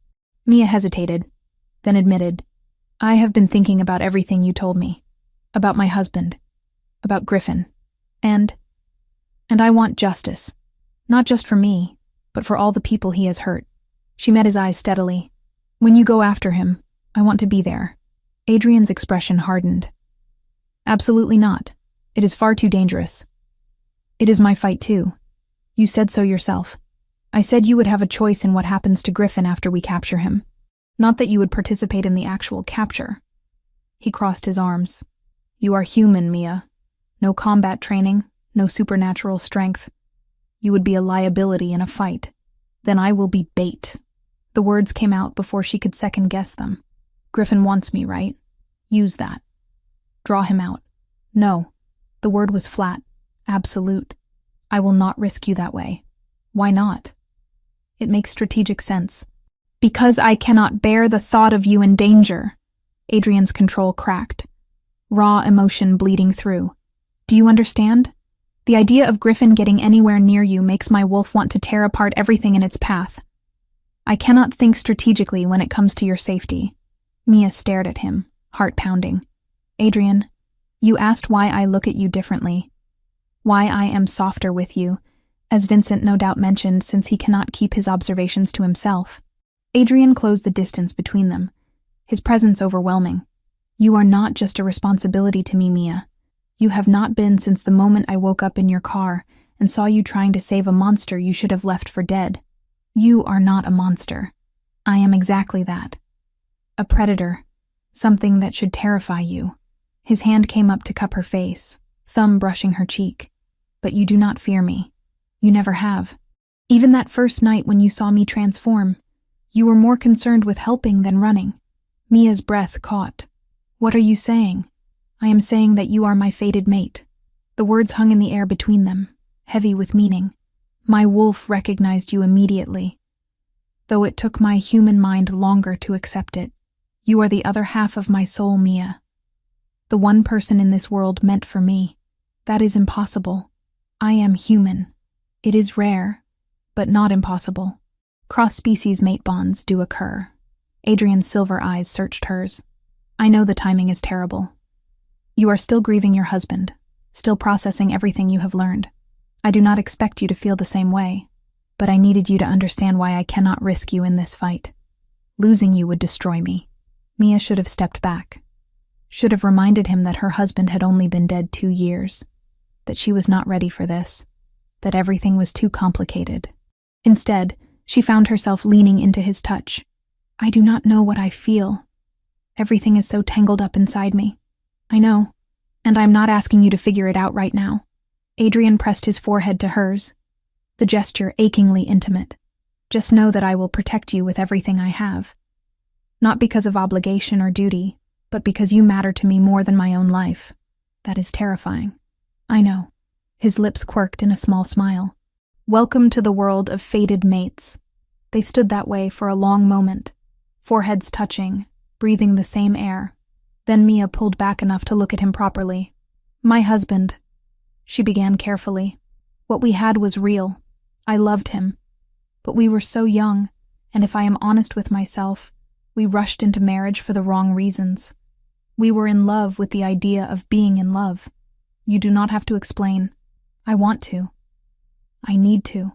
Mia hesitated, then admitted, "I have been thinking about everything you told me. About my husband. About Griffin. And I want justice. Not just for me, but for all the people he has hurt." She met his eyes steadily. "When you go after him, I want to be there." Adrian's expression hardened. "Absolutely not. It is far too dangerous. It is my fight too. You said so yourself. I said you would have a choice in what happens to Griffin after we capture him. Not that you would participate in the actual capture." He crossed his arms. You are human, Mia. No combat training, no supernatural strength. You would be a liability in a fight. Then I will be bait. The words came out before she could second-guess them. Griffin wants me, right? Use that. Draw him out. No. The word was flat. Absolute. I will not risk you that way. Why not? It makes strategic sense. Because I cannot bear the thought of you in danger. Adrian's control cracked. Raw emotion bleeding through. Do you understand? The idea of Griffin getting anywhere near you makes my wolf want to tear apart everything in its path. I cannot think strategically when it comes to your safety. Mia stared at him, heart pounding. Adrian, you asked why I look at you differently. Why I am softer with you, as Vincent no doubt mentioned since he cannot keep his observations to himself. Adrian closed the distance between them, his presence overwhelming. You are not just a responsibility to me, Mia. You have not been since the moment I woke up in your car and saw you trying to save a monster you should have left for dead. You are not a monster. I am exactly that. A predator. Something that should terrify you. His hand came up to cup her face, thumb brushing her cheek. But you do not fear me. You never have. Even that first night when you saw me transform, you were more concerned with helping than running. Mia's breath caught. What are you saying? I am saying that you are my fated mate. The words hung in the air between them, heavy with meaning. My wolf recognized you immediately, though it took my human mind longer to accept it. You are the other half of my soul, Mia. The one person in this world meant for me. That is impossible. I am human. It is rare, but not impossible. Cross-species mate bonds do occur. Adrian's silver eyes searched hers. I know the timing is terrible. You are still grieving your husband, still processing everything you have learned. I do not expect you to feel the same way, but I needed you to understand why I cannot risk you in this fight. Losing you would destroy me. Mia should have stepped back, should have reminded him that her husband had only been dead 2 years, that she was not ready for this, that everything was too complicated. Instead, she found herself leaning into his touch. I do not know what I feel. Everything is so tangled up inside me. I know, and I'm not asking you to figure it out right now. Adrian pressed his forehead to hers, the gesture achingly intimate. Just know that I will protect you with everything I have. Not because of obligation or duty, but because you matter to me more than my own life. That is terrifying. I know. His lips quirked in a small smile. Welcome to the world of fated mates. They stood that way for a long moment, foreheads touching, breathing the same air. Then Mia pulled back enough to look at him properly. My husband, she began carefully. What we had was real. I loved him. But we were so young, and if I am honest with myself, we rushed into marriage for the wrong reasons. We were in love with the idea of being in love. You do not have to explain. I want to. I need to.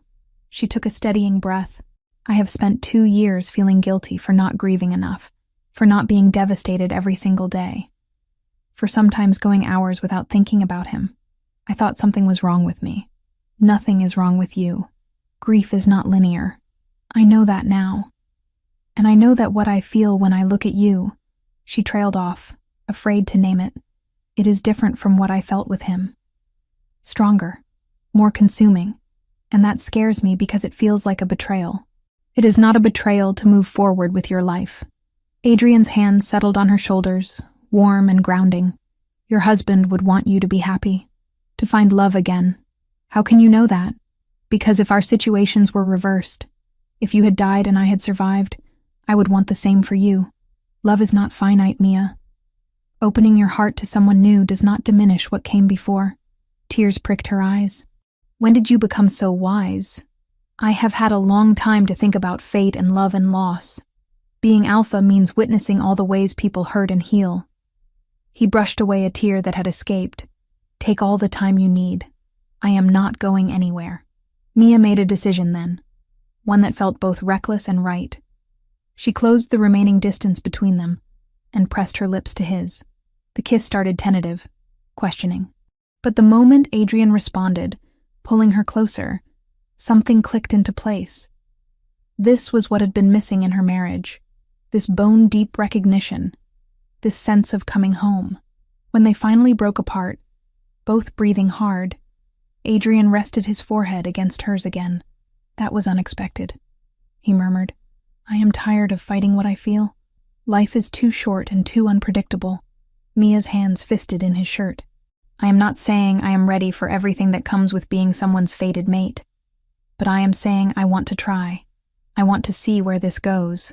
She took a steadying breath. I have spent 2 years feeling guilty for not grieving enough, for not being devastated every single day, for sometimes going hours without thinking about him. I thought something was wrong with me. Nothing is wrong with you. Grief is not linear. I know that now. And I know that what I feel when I look at you, she trailed off, afraid to name it. It is different from what I felt with him. Stronger, more consuming, and that scares me because it feels like a betrayal. It is not a betrayal to move forward with your life. Adrian's hand settled on her shoulders, warm and grounding. Your husband would want you to be happy, to find love again. How can you know that? Because if our situations were reversed, if you had died and I had survived, I would want the same for you. Love is not finite, Mia. Opening your heart to someone new does not diminish what came before. Tears pricked her eyes. When did you become so wise? I have had a long time to think about fate and love and loss. Being alpha means witnessing all the ways people hurt and heal. He brushed away a tear that had escaped. Take all the time you need. I am not going anywhere. Mia made a decision then, one that felt both reckless and right. She closed the remaining distance between them and pressed her lips to his. The kiss started tentative, questioning. But the moment Adrian responded, pulling her closer, something clicked into place. This was what had been missing in her marriage. This bone-deep recognition. This sense of coming home. When they finally broke apart, both breathing hard, Adrian rested his forehead against hers again. "That was unexpected," he murmured. "I am tired of fighting what I feel. Life is too short and too unpredictable." Mia's hands fisted in his shirt. "I am not saying I am ready for everything that comes with being someone's fated mate, but I am saying I want to try. I want to see where this goes.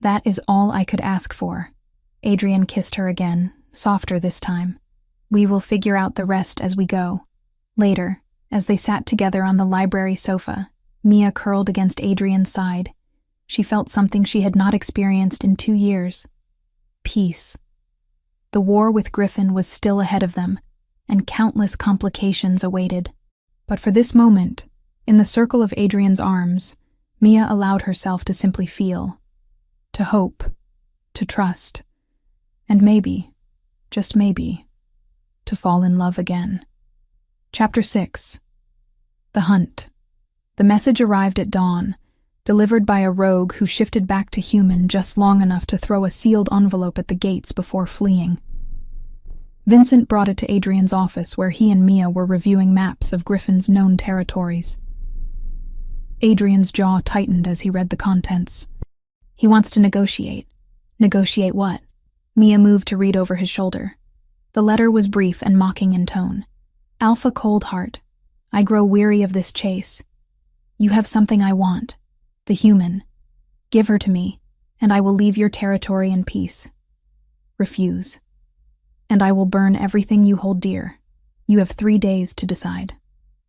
That is all I could ask for." Adrian kissed her again, softer this time. "We will figure out the rest as we go." Later, as they sat together on the library sofa, Mia curled against Adrian's side. She felt something she had not experienced in 2 years. Peace. The war with Griffin was still ahead of them, and countless complications awaited. But for this moment, in the circle of Adrian's arms, Mia allowed herself to simply feel, to hope, to trust, and maybe, just maybe, to fall in love again. Chapter 6. The Hunt. The message arrived at dawn, delivered by a rogue who shifted back to human just long enough to throw a sealed envelope at the gates before fleeing. Vincent brought it to Adrian's office, where he and Mia were reviewing maps of Griffin's known territories. Adrian's jaw tightened as he read the contents. He wants to negotiate. Negotiate what? Mia moved to read over his shoulder. The letter was brief and mocking in tone. "Alpha Cold Heart, I grow weary of this chase. You have something I want, the human. Give her to me, and I will leave your territory in peace. Refuse, and I will burn everything you hold dear. You have 3 days to decide.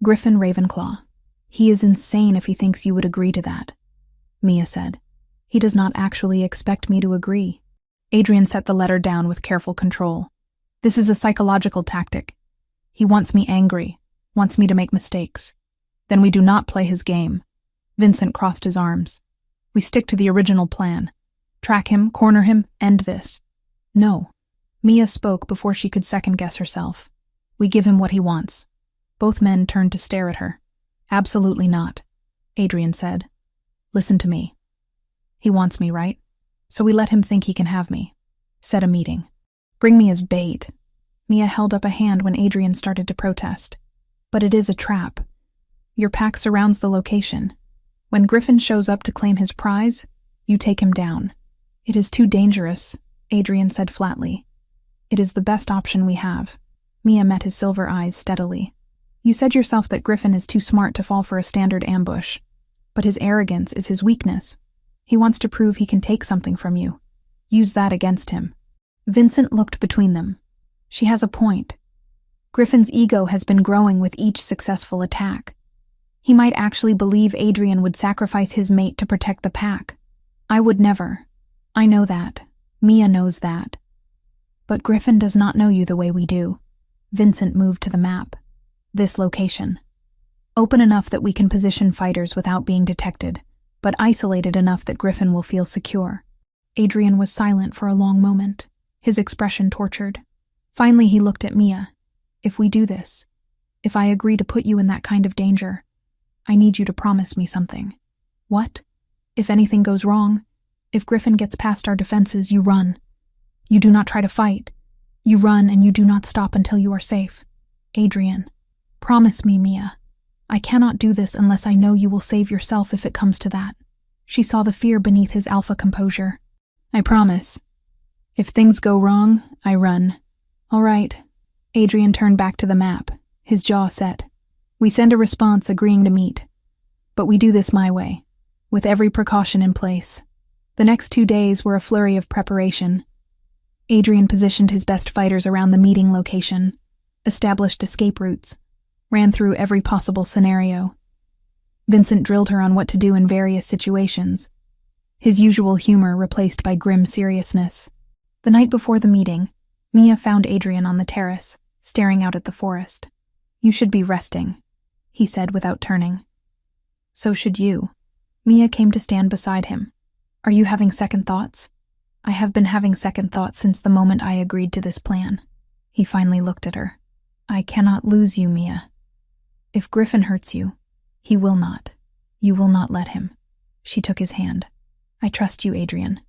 Griffin Ravenclaw. He is insane if he thinks you would agree to that," Mia said. "He does not actually expect me to agree." Adrian set the letter down with careful control. "This is a psychological tactic. He wants me angry, wants me to make mistakes. Then we do not play his game." Vincent crossed his arms. "We stick to the original plan. Track him, corner him, end this." "No." Mia spoke before she could second-guess herself. "We give him what he wants." Both men turned to stare at her. "Absolutely not," Adrian said. "Listen to me. He wants me, right? So we let him think he can have me. Set a meeting. Bring me as bait." Mia held up a hand when Adrian started to protest. "But it is a trap. Your pack surrounds the location. When Griffin shows up to claim his prize, you take him down." "It is too dangerous," Adrian said flatly. "It is the best option we have." Mia met his silver eyes steadily. "You said yourself that Griffin is too smart to fall for a standard ambush. But his arrogance is his weakness. He wants to prove he can take something from you. Use that against him." Vincent looked between them. "She has a point. Griffin's ego has been growing with each successful attack. He might actually believe Adrian would sacrifice his mate to protect the pack. I would never. I know that. Mia knows that. But Griffin does not know you the way we do." Vincent moved to the map. "This location. Open enough that we can position fighters without being detected, but isolated enough that Griffin will feel secure." Adrian was silent for a long moment, his expression tortured. Finally he looked at Mia. "If we do this, if I agree to put you in that kind of danger, I need you to promise me something." "What?" "If anything goes wrong, if Griffin gets past our defenses, you run. You do not try to fight. You run and you do not stop until you are safe." "Adrian, promise me, Mia. I cannot do this unless I know you will save yourself if it comes to that." She saw the fear beneath his alpha composure. "I promise. If things go wrong, I run." "All right." Adrian turned back to the map, his jaw set. "We send a response agreeing to meet. But we do this my way, with every precaution in place." The next 2 days were a flurry of preparation. Adrian positioned his best fighters around the meeting location, established escape routes, ran through every possible scenario. Vincent drilled her on what to do in various situations, his usual humor replaced by grim seriousness. The night before the meeting, Mia found Adrian on the terrace, staring out at the forest. "You should be resting," he said without turning. "So should you." Mia came to stand beside him. "Are you having second thoughts?" "I have been having second thoughts since the moment I agreed to this plan." He finally looked at her. "I cannot lose you, Mia. If Griffin hurts you, he will not. You will not let him." She took his hand. "I trust you, Adrian.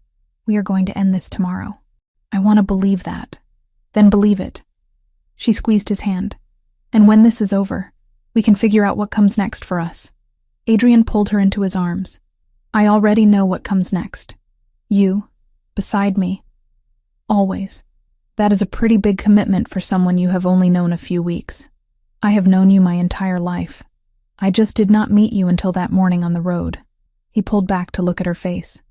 We are going to end this tomorrow." "I want to believe that." "Then believe it. She squeezed his hand. "And when this is over, we can figure out what comes next for us." Adrian pulled her into his arms. "I already know what comes next. You, beside me. Always. That is a pretty big commitment for someone you have only known a few weeks. I have known you my entire life. I just did not meet you until that morning on the road." He pulled back to look at her face.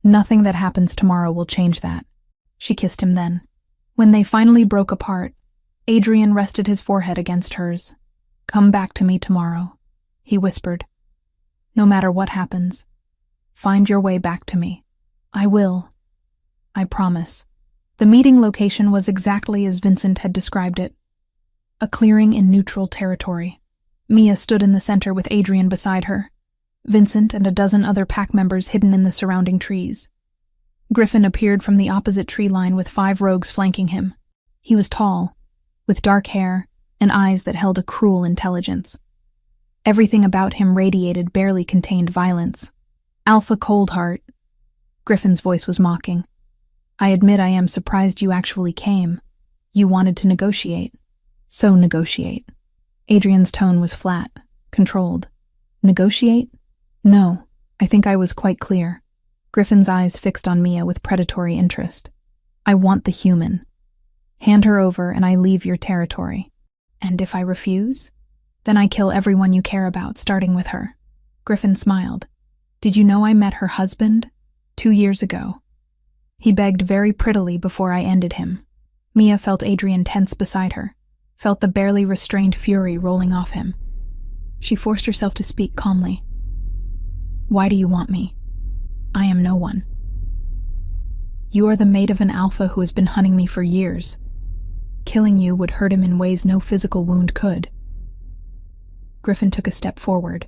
"Nothing that happens tomorrow will change that." She kissed him then. When they finally broke apart, Adrian rested his forehead against hers. "Come back to me tomorrow," he whispered. "No matter what happens, find your way back to me." "I will. I promise." The meeting location was exactly as Vincent had described it. A clearing in neutral territory. Mia stood in the center with Adrian beside her. Vincent and a dozen other pack members hidden in the surrounding trees. Griffin appeared from the opposite tree line with 5 rogues flanking him. He was tall, with dark hair and eyes that held a cruel intelligence. Everything about him radiated barely contained violence. "Alpha Coldheart," Griffin's voice was mocking. "I admit I am surprised you actually came. You wanted to negotiate. So negotiate." Adrian's tone was flat, controlled. "Negotiate? No, I think I was quite clear." Griffin's eyes fixed on Mia with predatory interest. "I want the human. Hand her over and I leave your territory. And if I refuse, then I kill everyone you care about, starting with her." Griffin smiled. "Did you know I met her husband 2 years ago? He begged very prettily before I ended him." Mia felt Adrian tense beside her, felt the barely restrained fury rolling off him. She forced herself to speak calmly. "Why do you want me? I am no one. You are the mate of an alpha who has been hunting me for years. Killing you would hurt him in ways no physical wound could." Griffin took a step forward.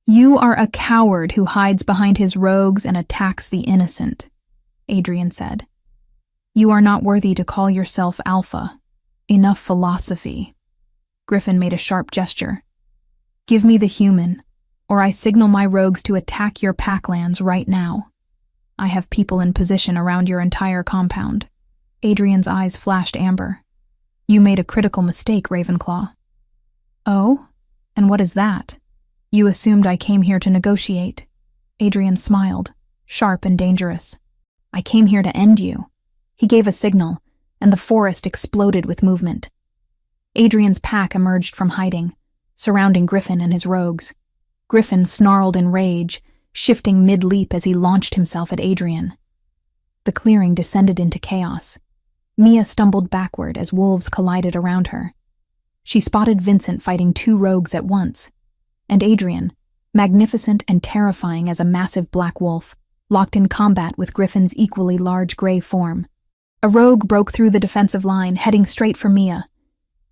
"You are a coward who hides behind his rogues and attacks the innocent," Adrian said. "You are not worthy to call yourself alpha. Enough philosophy." Griffin made a sharp gesture. "Give me the human, or I signal my rogues to attack your packlands right now. I have people in position around your entire compound." Adrian's eyes flashed amber. "You made a critical mistake, Ravenclaw." "Oh? And what is that?" "You assumed I came here to negotiate." Adrian smiled, sharp and dangerous. "I came here to end you." He gave a signal, and the forest exploded with movement. Adrian's pack emerged from hiding, surrounding Griffin and his rogues. Griffin snarled in rage, shifting mid-leap as he launched himself at Adrian. The clearing descended into chaos. Mia stumbled backward as wolves collided around her. She spotted Vincent fighting 2 rogues at once, and Adrian, magnificent and terrifying as a massive black wolf, locked in combat with Griffin's equally large gray form. A rogue broke through the defensive line, heading straight for Mia.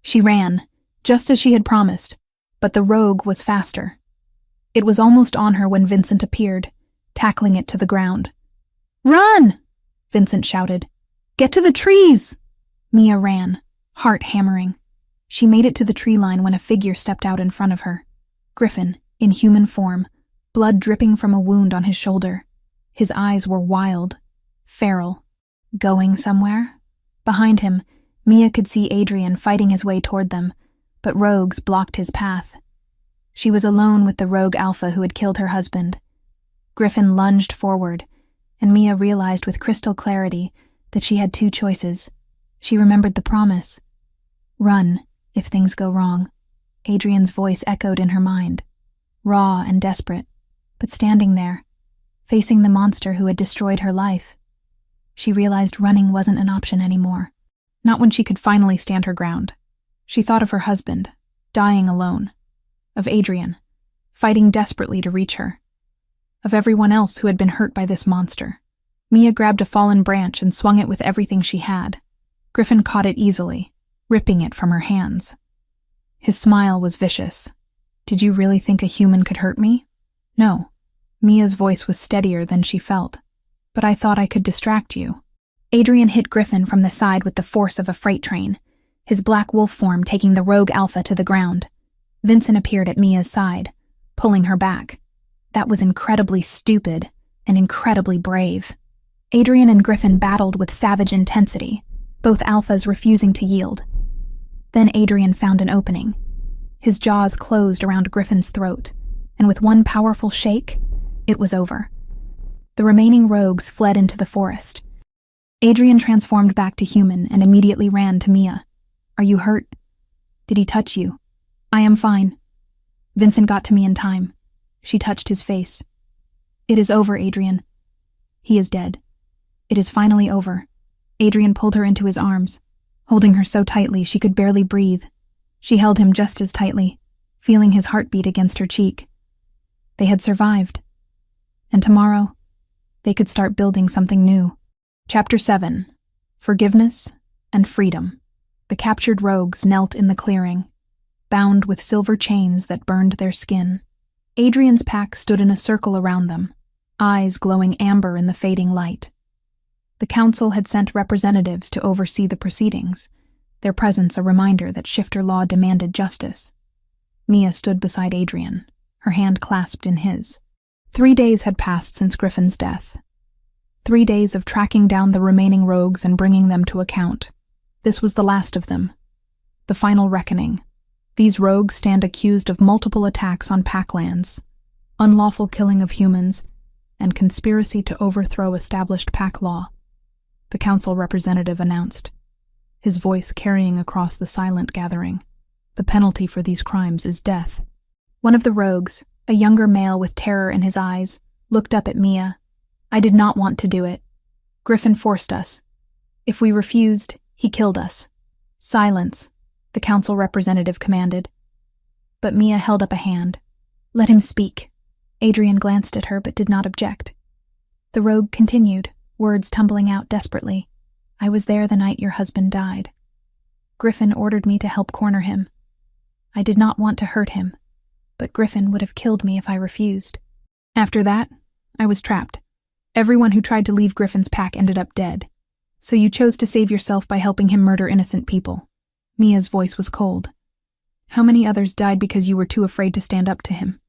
She ran, just as she had promised, but the rogue was faster. It was almost on her when Vincent appeared, tackling it to the ground. "Run!" Vincent shouted. "Get to the trees!" Mia ran, heart hammering. She made it to the tree line when a figure stepped out in front of her. Griffin, in human form, blood dripping from a wound on his shoulder. His eyes were wild, feral. Going somewhere? Behind him, Mia could see Adrian fighting his way toward them, but rogues blocked his path. She was alone with the rogue alpha who had killed her husband. Griffin lunged forward, and Mia realized with crystal clarity that she had 2 choices. She remembered the promise. Run, if things go wrong. Adrian's voice echoed in her mind, raw and desperate, but standing there, facing the monster who had destroyed her life. She realized running wasn't an option anymore, not when she could finally stand her ground. She thought of her husband, dying alone, of Adrian, fighting desperately to reach her, of everyone else who had been hurt by this monster. Mia grabbed a fallen branch and swung it with everything she had. Griffin caught it easily, ripping it from her hands. His smile was vicious. "Did you really think a human could hurt me?" "No." Mia's voice was steadier than she felt. "But I thought I could distract you." Adrian hit Griffin from the side with the force of a freight train, his black wolf form taking the rogue alpha to the ground. Vincent appeared at Mia's side, pulling her back. That was incredibly stupid and incredibly brave. Adrian and Griffin battled with savage intensity, both alphas refusing to yield. Then Adrian found an opening. His jaws closed around Griffin's throat, and with one powerful shake, it was over. The remaining rogues fled into the forest. Adrian transformed back to human and immediately ran to Mia. "Are you hurt? Did he touch you?" "I am fine." Vincent got to me in time. She touched his face. "It is over, Adrian. He is dead. It is finally over." Adrian pulled her into his arms, holding her so tightly she could barely breathe. She held him just as tightly, feeling his heartbeat against her cheek. They had survived. And tomorrow, they could start building something new. Chapter 7. Forgiveness and Freedom. The captured rogues knelt in the clearing, bound with silver chains that burned their skin. Adrian's pack stood in a circle around them, eyes glowing amber in the fading light. The council had sent representatives to oversee the proceedings, their presence a reminder that shifter law demanded justice. Mia stood beside Adrian, her hand clasped in his. 3 days had passed since Griffin's death. 3 days of tracking down the remaining rogues and bringing them to account. This was the last of them. The final reckoning. These rogues stand accused of multiple attacks on packlands, unlawful killing of humans, and conspiracy to overthrow established pack law. The council representative announced, his voice carrying across the silent gathering. "The penalty for these crimes is death." One of the rogues, a younger male with terror in his eyes, looked up at Mia. "I did not want to do it. Griffin forced us. If we refused, he killed us." "Silence," the council representative commanded. But Mia held up a hand. "Let him speak." Adrian glanced at her but did not object. The rogue continued, words tumbling out desperately. "I was there the night your husband died. Griffin ordered me to help corner him. I did not want to hurt him, but Griffin would have killed me if I refused. After that, I was trapped. Everyone who tried to leave Griffin's pack ended up dead. So you chose to save yourself by helping him murder innocent people." Mia's voice was cold. "How many others died because you were too afraid to stand up to him?"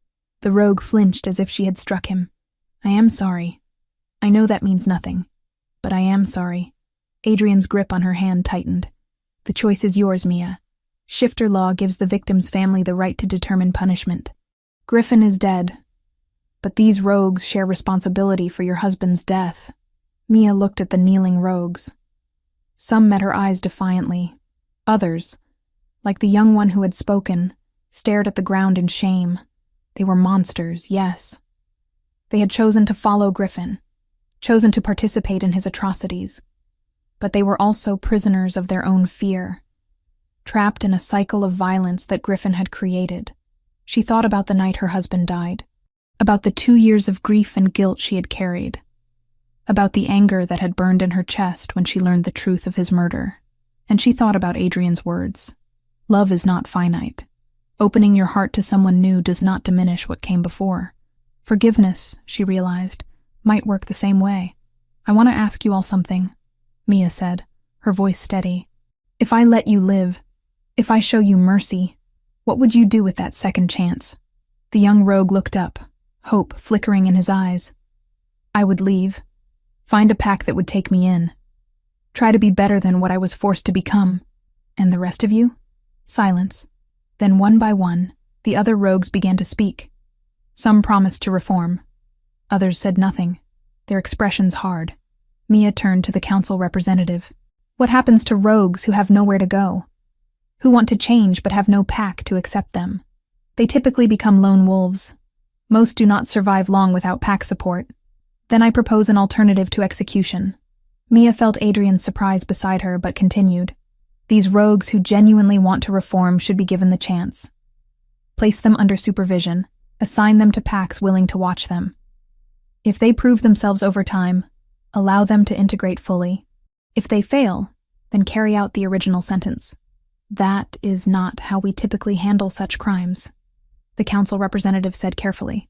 The rogue flinched as if she had struck him. "I am sorry. I know that means nothing, but I am sorry." Adrian's grip on her hand tightened. "The choice is yours, Mia. Shifter law gives the victim's family the right to determine punishment. Griffin is dead, but these rogues share responsibility for your husband's death." Mia looked at the kneeling rogues. Some met her eyes defiantly. Others, like the young one who had spoken, stared at the ground in shame. They were monsters, yes. They had chosen to follow Griffin, chosen to participate in his atrocities. But they were also prisoners of their own fear, trapped in a cycle of violence that Griffin had created. She thought about the night her husband died, about the 2 years of grief and guilt she had carried, about the anger that had burned in her chest when she learned the truth of his murder. And she thought about Adrian's words. Love is not finite. Opening your heart to someone new does not diminish what came before. Forgiveness, she realized, might work the same way. "I want to ask you all something," Mia said, her voice steady. "If I let you live, if I show you mercy, what would you do with that second chance?" The young rogue looked up, hope flickering in his eyes. "I would leave. Find a pack that would take me in. Try to be better than what I was forced to become. And the rest of you?" Silence. Then one by one, the other rogues began to speak. Some promised to reform. Others said nothing, their expressions hard. Mia turned to the council representative. "What happens to rogues who have nowhere to go? Who want to change but have no pack to accept them? They typically become lone wolves. Most do not survive long without pack support. Then I propose an alternative to execution." Mia felt Adrian's surprise beside her, but continued. "These rogues who genuinely want to reform should be given the chance. Place them under supervision, assign them to packs willing to watch them. If they prove themselves over time, allow them to integrate fully. If they fail, then carry out the original sentence. That is not how we typically handle such crimes," the council representative said carefully.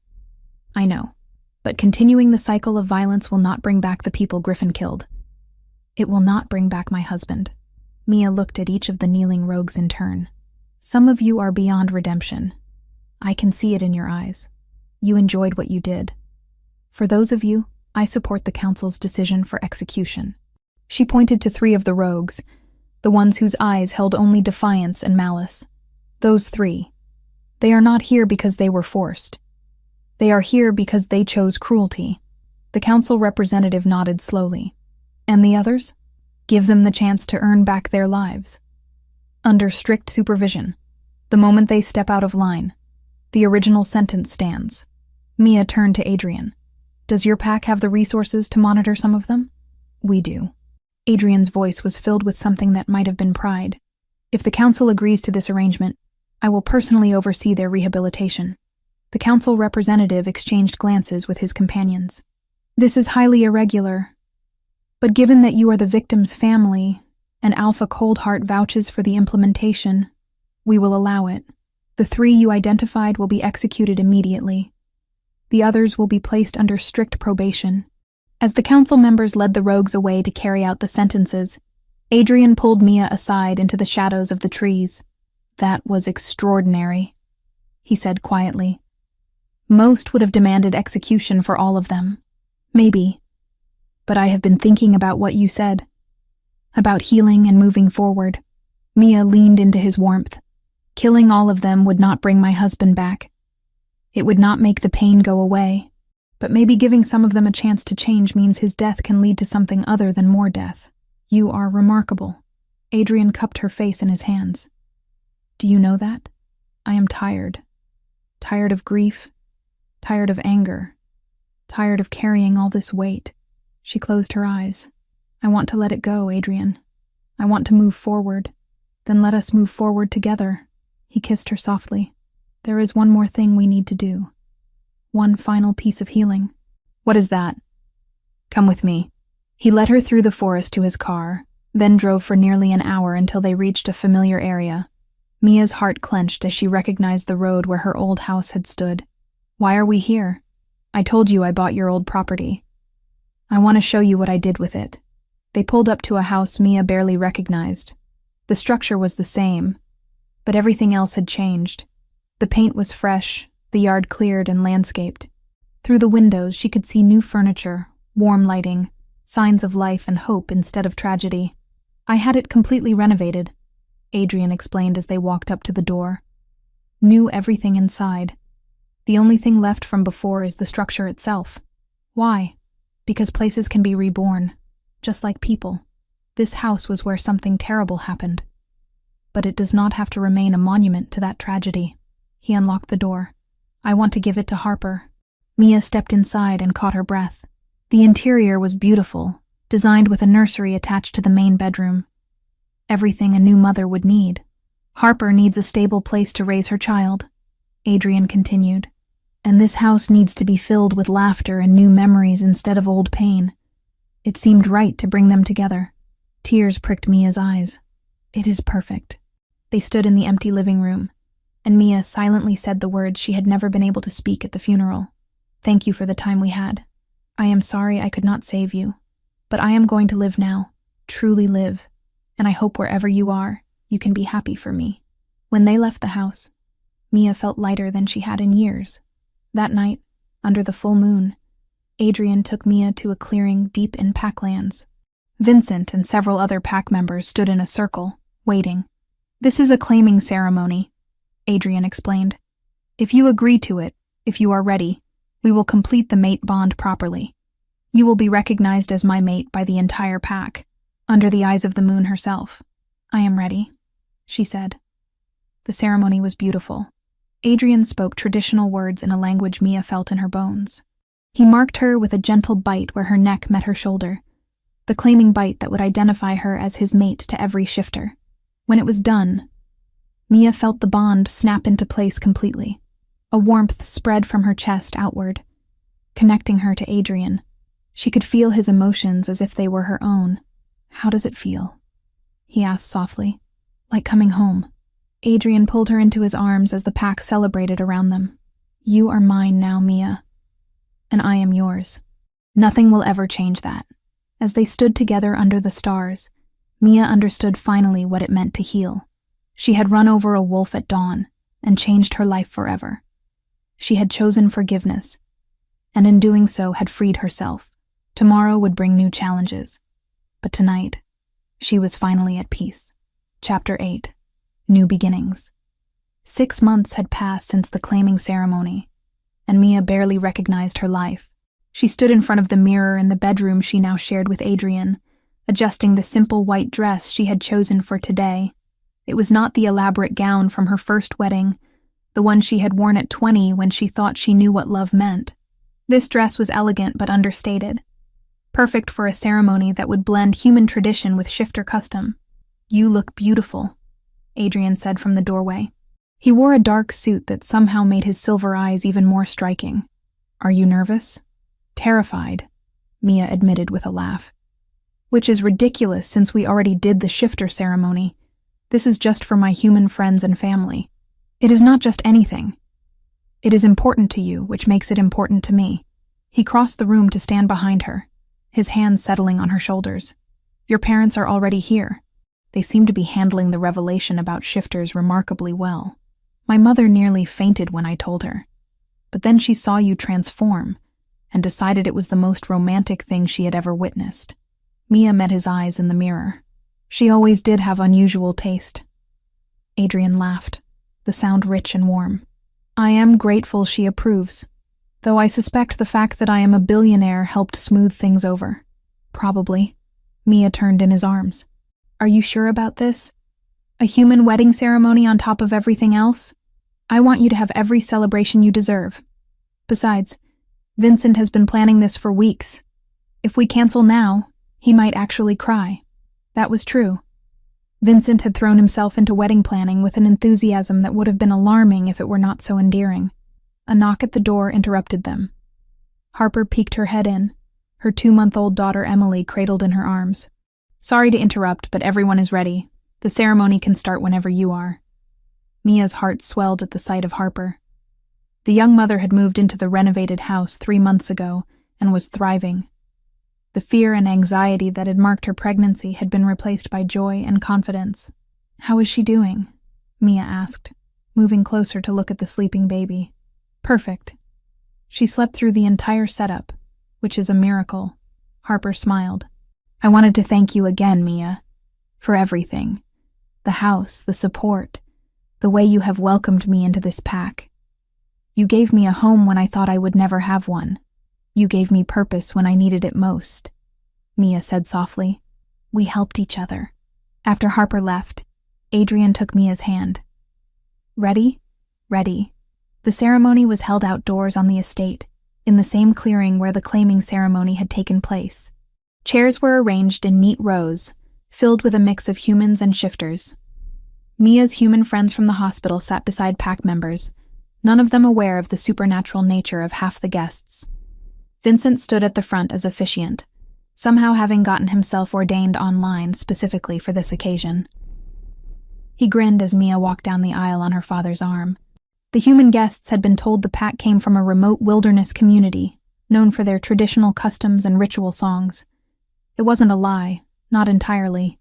"I know, but continuing the cycle of violence will not bring back the people Griffin killed. It will not bring back my husband." Mia looked at each of the kneeling rogues in turn. "Some of you are beyond redemption. I can see it in your eyes. You enjoyed what you did. For those of you, I support the council's decision for execution." She pointed to 3 of the rogues, the ones whose eyes held only defiance and malice. Those three. They are not here because they were forced. They are here because they chose cruelty. The council representative nodded slowly. And the others? Give them the chance to earn back their lives. Under strict supervision. The moment they step out of line, the original sentence stands. Mia turned to Adrian. Does your pack have the resources to monitor some of them? We do. Adrian's voice was filled with something that might have been pride. If the council agrees to this arrangement, I will personally oversee their rehabilitation. The council representative exchanged glances with his companions. This is highly irregular, but given that you are the victim's family and Alpha Coldheart vouches for the implementation, we will allow it. The 3 you identified will be executed immediately. The others will be placed under strict probation. As the council members led the rogues away to carry out the sentences, Adrian pulled Mia aside into the shadows of the trees. That was extraordinary, he said quietly. Most would have demanded execution for all of them. Maybe. But I have been thinking about what you said. About healing and moving forward. Mia leaned into his warmth. Killing all of them would not bring my husband back. It would not make the pain go away. But maybe giving some of them a chance to change means his death can lead to something other than more death. You are remarkable. Adrian cupped her face in his hands. Do you know that? I am tired. Tired of grief. Tired of anger. Tired of carrying all this weight. She closed her eyes. I want to let it go, Adrian. I want to move forward. Then let us move forward together. He kissed her softly. There is one more thing we need to do. One final piece of healing. What is that? Come with me. He led her through the forest to his car, then drove for nearly an hour until they reached a familiar area. Mia's heart clenched as she recognized the road where her old house had stood. Why are we here? I told you I bought your old property. I want to show you what I did with it. They pulled up to a house Mia barely recognized. The structure was the same, but everything else had changed. The paint was fresh, the yard cleared and landscaped. Through the windows she could see new furniture, warm lighting, signs of life and hope instead of tragedy. I had it completely renovated, Adrian explained as they walked up to the door. Knew everything inside. The only thing left from before is the structure itself. Why? Because places can be reborn, just like people. This house was where something terrible happened. But it does not have to remain a monument to that tragedy. He unlocked the door. I want to give it to Harper. Mia stepped inside and caught her breath. The interior was beautiful, designed with a nursery attached to the main bedroom. Everything a new mother would need. Harper needs a stable place to raise her child, Adrian continued. And this house needs to be filled with laughter and new memories instead of old pain. It seemed right to bring them together. Tears pricked Mia's eyes. It is perfect. They stood in the empty living room, and Mia silently said the words she had never been able to speak at the funeral. Thank you for the time we had. I am sorry I could not save you, but I am going to live now, truly live, and I hope wherever you are, you can be happy for me. When they left the house, Mia felt lighter than she had in years. That night, under the full moon, Adrian took Mia to a clearing deep in Packlands. Vincent and several other pack members stood in a circle, waiting. This is a claiming ceremony, Adrian explained. If you agree to it, if you are ready, we will complete the mate bond properly. You will be recognized as my mate by the entire pack, under the eyes of the moon herself. I am ready, she said. The ceremony was beautiful. Adrian spoke traditional words in a language Mia felt in her bones. He marked her with a gentle bite where her neck met her shoulder, the claiming bite that would identify her as his mate to every shifter. When it was done, Mia felt the bond snap into place completely. A warmth spread from her chest outward, connecting her to Adrian. She could feel his emotions as if they were her own. How does it feel? He asked softly. Like coming home. Adrian pulled her into his arms as the pack celebrated around them. You are mine now, Mia. And I am yours. Nothing will ever change that. As they stood together under the stars, Mia understood finally what it meant to heal. She had run over a wolf at dawn and changed her life forever. She had chosen forgiveness, and in doing so had freed herself. Tomorrow would bring new challenges. But tonight, She was finally at peace. Chapter 8. New Beginnings. 6 months had passed since the claiming ceremony, and Mia barely recognized her life. She stood in front of the mirror in the bedroom she now shared with Adrian, adjusting the simple white dress she had chosen for today. It was not the elaborate gown from her first wedding, the one she had worn at 20 when she thought she knew what love meant. This dress was elegant but understated, perfect for a ceremony that would blend human tradition with shifter custom. "You look beautiful," Adrian said from the doorway. He wore a dark suit that somehow made his silver eyes even more striking. "Are you nervous?" "Terrified," Mia admitted with a laugh. "Which is ridiculous since we already did the shifter ceremony. This is just for my human friends and family. It is not just anything. It is important to you, which makes it important to me." He crossed the room to stand behind her, his hands settling on her shoulders. "Your parents are already here. They seem to be handling the revelation about shifters remarkably well. My mother nearly fainted when I told her. But then she saw you transform and decided it was the most romantic thing she had ever witnessed." Mia met his eyes in the mirror. She always did have unusual taste. Adrian laughed, the sound rich and warm. "I am grateful she approves, though I suspect the fact that I am a billionaire helped smooth things over." "Probably." Mia turned in his arms. "Are you sure about this? A human wedding ceremony on top of everything else? I want you to have every celebration you deserve. Besides, Vincent has been planning this for weeks. If we cancel now, he might actually cry." That was true. Vincent had thrown himself into wedding planning with an enthusiasm that would have been alarming if it were not so endearing. A knock at the door interrupted them. Harper peeked her head in, her 2-month-old daughter Emily cradled in her arms. "Sorry to interrupt, but everyone is ready. The ceremony can start whenever you are." Mia's heart swelled at the sight of Harper. The young mother had moved into the renovated house 3 months ago and was thriving. The fear and anxiety that had marked her pregnancy had been replaced by joy and confidence. "How is she doing?" Mia asked, moving closer to look at the sleeping baby. "Perfect. She slept through the entire setup, which is a miracle." Harper smiled. "I wanted to thank you again, Mia, for everything. The house, the support, the way you have welcomed me into this pack. You gave me a home when I thought I would never have one. You gave me purpose when I needed it most," Mia said softly. "We helped each other." After Harper left, Adrian took Mia's hand. "Ready?" "Ready." The ceremony was held outdoors on the estate, in the same clearing where the claiming ceremony had taken place. Chairs were arranged in neat rows, filled with a mix of humans and shifters. Mia's human friends from the hospital sat beside pack members, none of them aware of the supernatural nature of half the guests. Vincent stood at the front as officiant, somehow having gotten himself ordained online specifically for this occasion. He grinned as Mia walked down the aisle on her father's arm. The human guests had been told the pack came from a remote wilderness community, known for their traditional customs and ritual songs. It wasn't a lie, not entirely,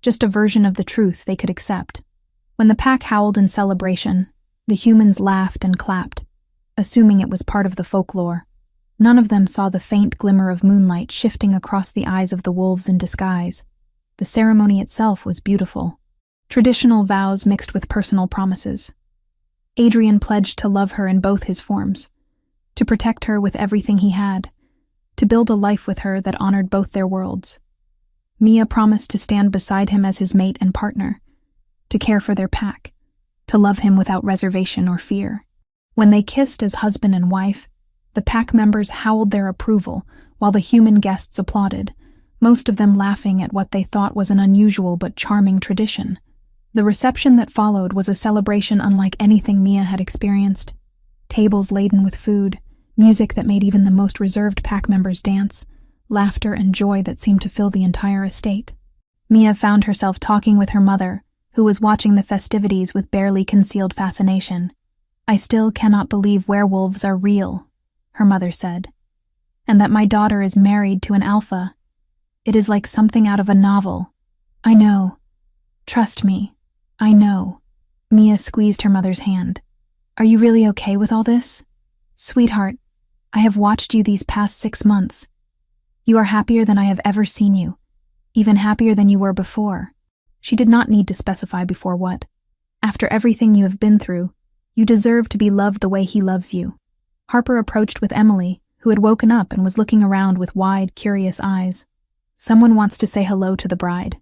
just a version of the truth they could accept. When the pack howled in celebration, the humans laughed and clapped, assuming it was part of the folklore. None of them saw the faint glimmer of moonlight shifting across the eyes of the wolves in disguise. The ceremony itself was beautiful. Traditional vows mixed with personal promises. Adrian pledged to love her in both his forms, to protect her with everything he had, to build a life with her that honored both their worlds. Mia promised to stand beside him as his mate and partner, to care for their pack, to love him without reservation or fear. When they kissed as husband and wife, the pack members howled their approval while the human guests applauded, most of them laughing at what they thought was an unusual but charming tradition. The reception that followed was a celebration unlike anything Mia had experienced. Tables laden with food, music that made even the most reserved pack members dance, laughter and joy that seemed to fill the entire estate. Mia found herself talking with her mother, who was watching the festivities with barely concealed fascination. "I still cannot believe werewolves are real," her mother said, "and that my daughter is married to an alpha. It is like something out of a novel." "I know. Trust me. I know." Mia squeezed her mother's hand. "Are you really okay with all this? Sweetheart, I have watched you these past 6 months. You are happier than I have ever seen you, Even happier than you were before. She did not need to specify before what. After everything you have been through, you deserve to be loved the way he loves you. Harper approached with Emily, who had woken up and was looking around with wide, curious eyes. Someone wants to say hello to the bride.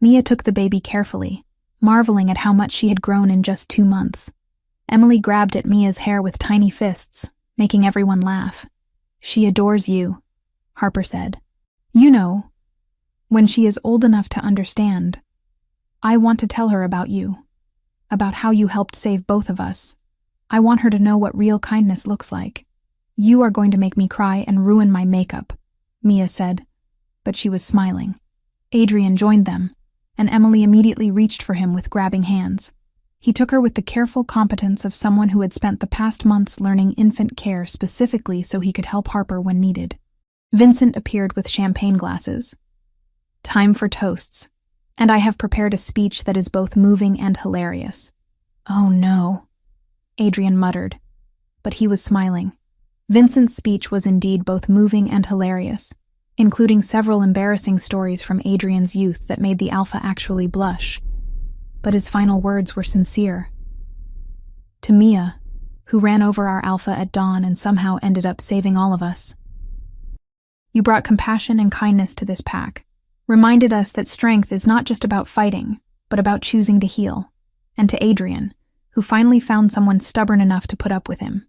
Mia took the baby carefully, marveling at how much she had grown in just 2 months. Emily grabbed at Mia's hair with tiny fists, making everyone laugh. She adores you, Harper said. You know, when she is old enough to understand, I want to tell her about you, about how you helped save both of us. I want her to know what real kindness looks like. You are going to make me cry and ruin my makeup, Mia said, but she was smiling. Adrian joined them, and Emily immediately reached for him with grabbing hands. He took her with the careful competence of someone who had spent the past months learning infant care specifically so he could help Harper when needed. Vincent appeared with champagne glasses. Time for toasts, and I have prepared a speech that is both moving and hilarious. Oh no, Adrian muttered, but he was smiling. Vincent's speech was indeed both moving and hilarious, including several embarrassing stories from Adrian's youth that made the alpha actually blush. But his final words were sincere. To Mia, who ran over our alpha at dawn and somehow ended up saving all of us. You brought compassion and kindness to this pack, reminded us that strength is not just about fighting, but about choosing to heal. And to Adrian, who finally found someone stubborn enough to put up with him.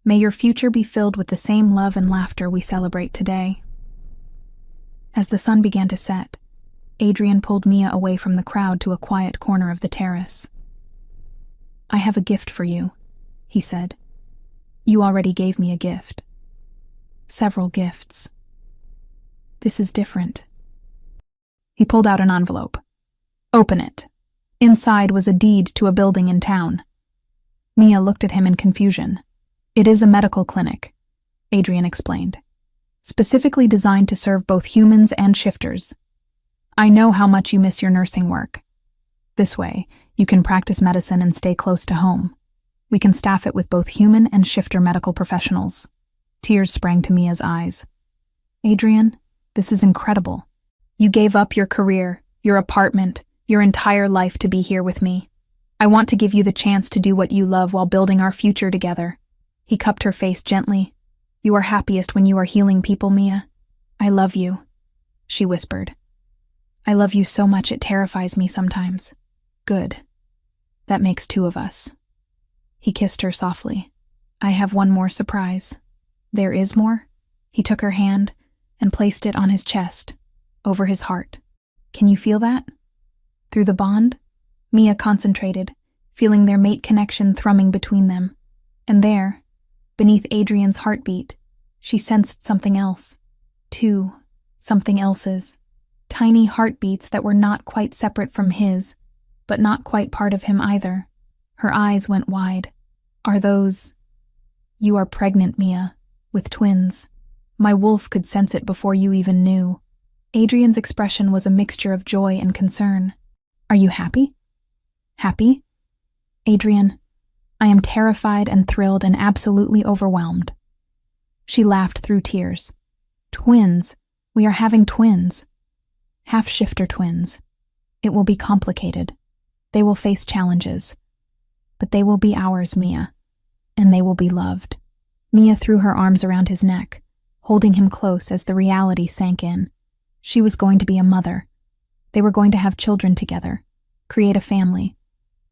May your future be filled with the same love and laughter we celebrate today. As the sun began to set, Adrian pulled Mia away from the crowd to a quiet corner of the terrace. I have a gift for you, he said. You already gave me a gift. Several gifts. This is different. He pulled out an envelope. Open it. Inside was a deed to a building in town. Mia looked at him in confusion. It is a medical clinic, Adrian explained, specifically designed to serve both humans and shifters. I know how much you miss your nursing work. This way, you can practice medicine and stay close to home. We can staff it with both human and shifter medical professionals. Tears sprang to Mia's eyes. Adrian, this is incredible. You gave up your career, your apartment, your entire life to be here with me. I want to give you the chance to do what you love while building our future together. He cupped her face gently. You are happiest when you are healing people, Mia. I love you, she whispered. I love you so much it terrifies me sometimes. Good. That makes 2 of us. He kissed her softly. I have one more surprise. There is more? He took her hand and placed it on his chest, over his heart. Can you feel that? Through the bond? Mia concentrated, feeling their mate connection thrumming between them. And there, beneath Adrian's heartbeat, she sensed something else. 2 something else's. Tiny heartbeats that were not quite separate from his, but not quite part of him either. Her eyes went wide. Are those... You are pregnant, Mia, with twins. My wolf could sense it before you even knew. Adrian's expression was a mixture of joy and concern. Are you happy? Happy? Adrian, I am terrified and thrilled and absolutely overwhelmed. She laughed through tears. Twins. We are having twins. Half-shifter twins. It will be complicated. They will face challenges. But they will be ours, Mia. And they will be loved. Mia threw her arms around his neck, holding him close as the reality sank in. She was going to be a mother. They were going to have children together, create a family,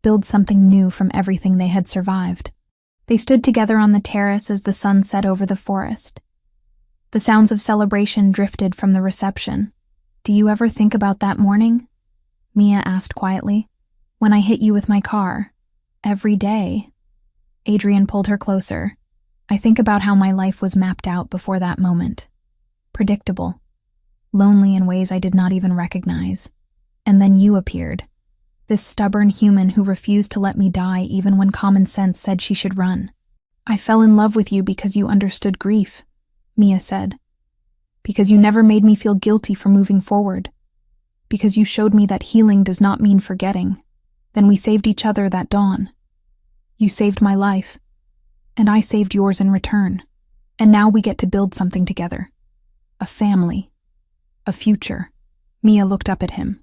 build something new from everything they had survived. They stood together on the terrace as the sun set over the forest. The sounds of celebration drifted from the reception. Do you ever think about that morning? Mia asked quietly. When I hit you with my car. Every day. Adrian pulled her closer. I think about how my life was mapped out before that moment. Predictable. Lonely in ways I did not even recognize. And then you appeared. This stubborn human who refused to let me die even when common sense said she should run. I fell in love with you because you understood grief, Mia said. Because you never made me feel guilty for moving forward. Because you showed me that healing does not mean forgetting. Then we saved each other that dawn. You saved my life, and I saved yours in return. And now we get to build something together. A family. A future. Mia looked up at him.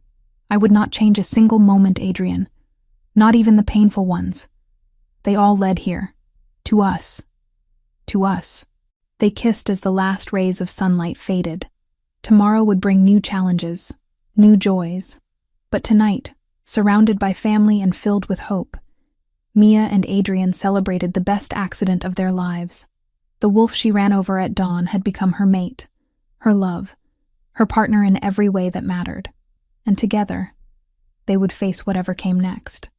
I would not change a single moment, Adrian. Not even the painful ones. They all led here. To us. To us. They kissed as the last rays of sunlight faded. Tomorrow would bring new challenges, new joys. But tonight, surrounded by family and filled with hope, Mia and Adrian celebrated the best accident of their lives. The wolf she ran over at dawn had become her mate, her love, her partner in every way that mattered. And together, they would face whatever came next.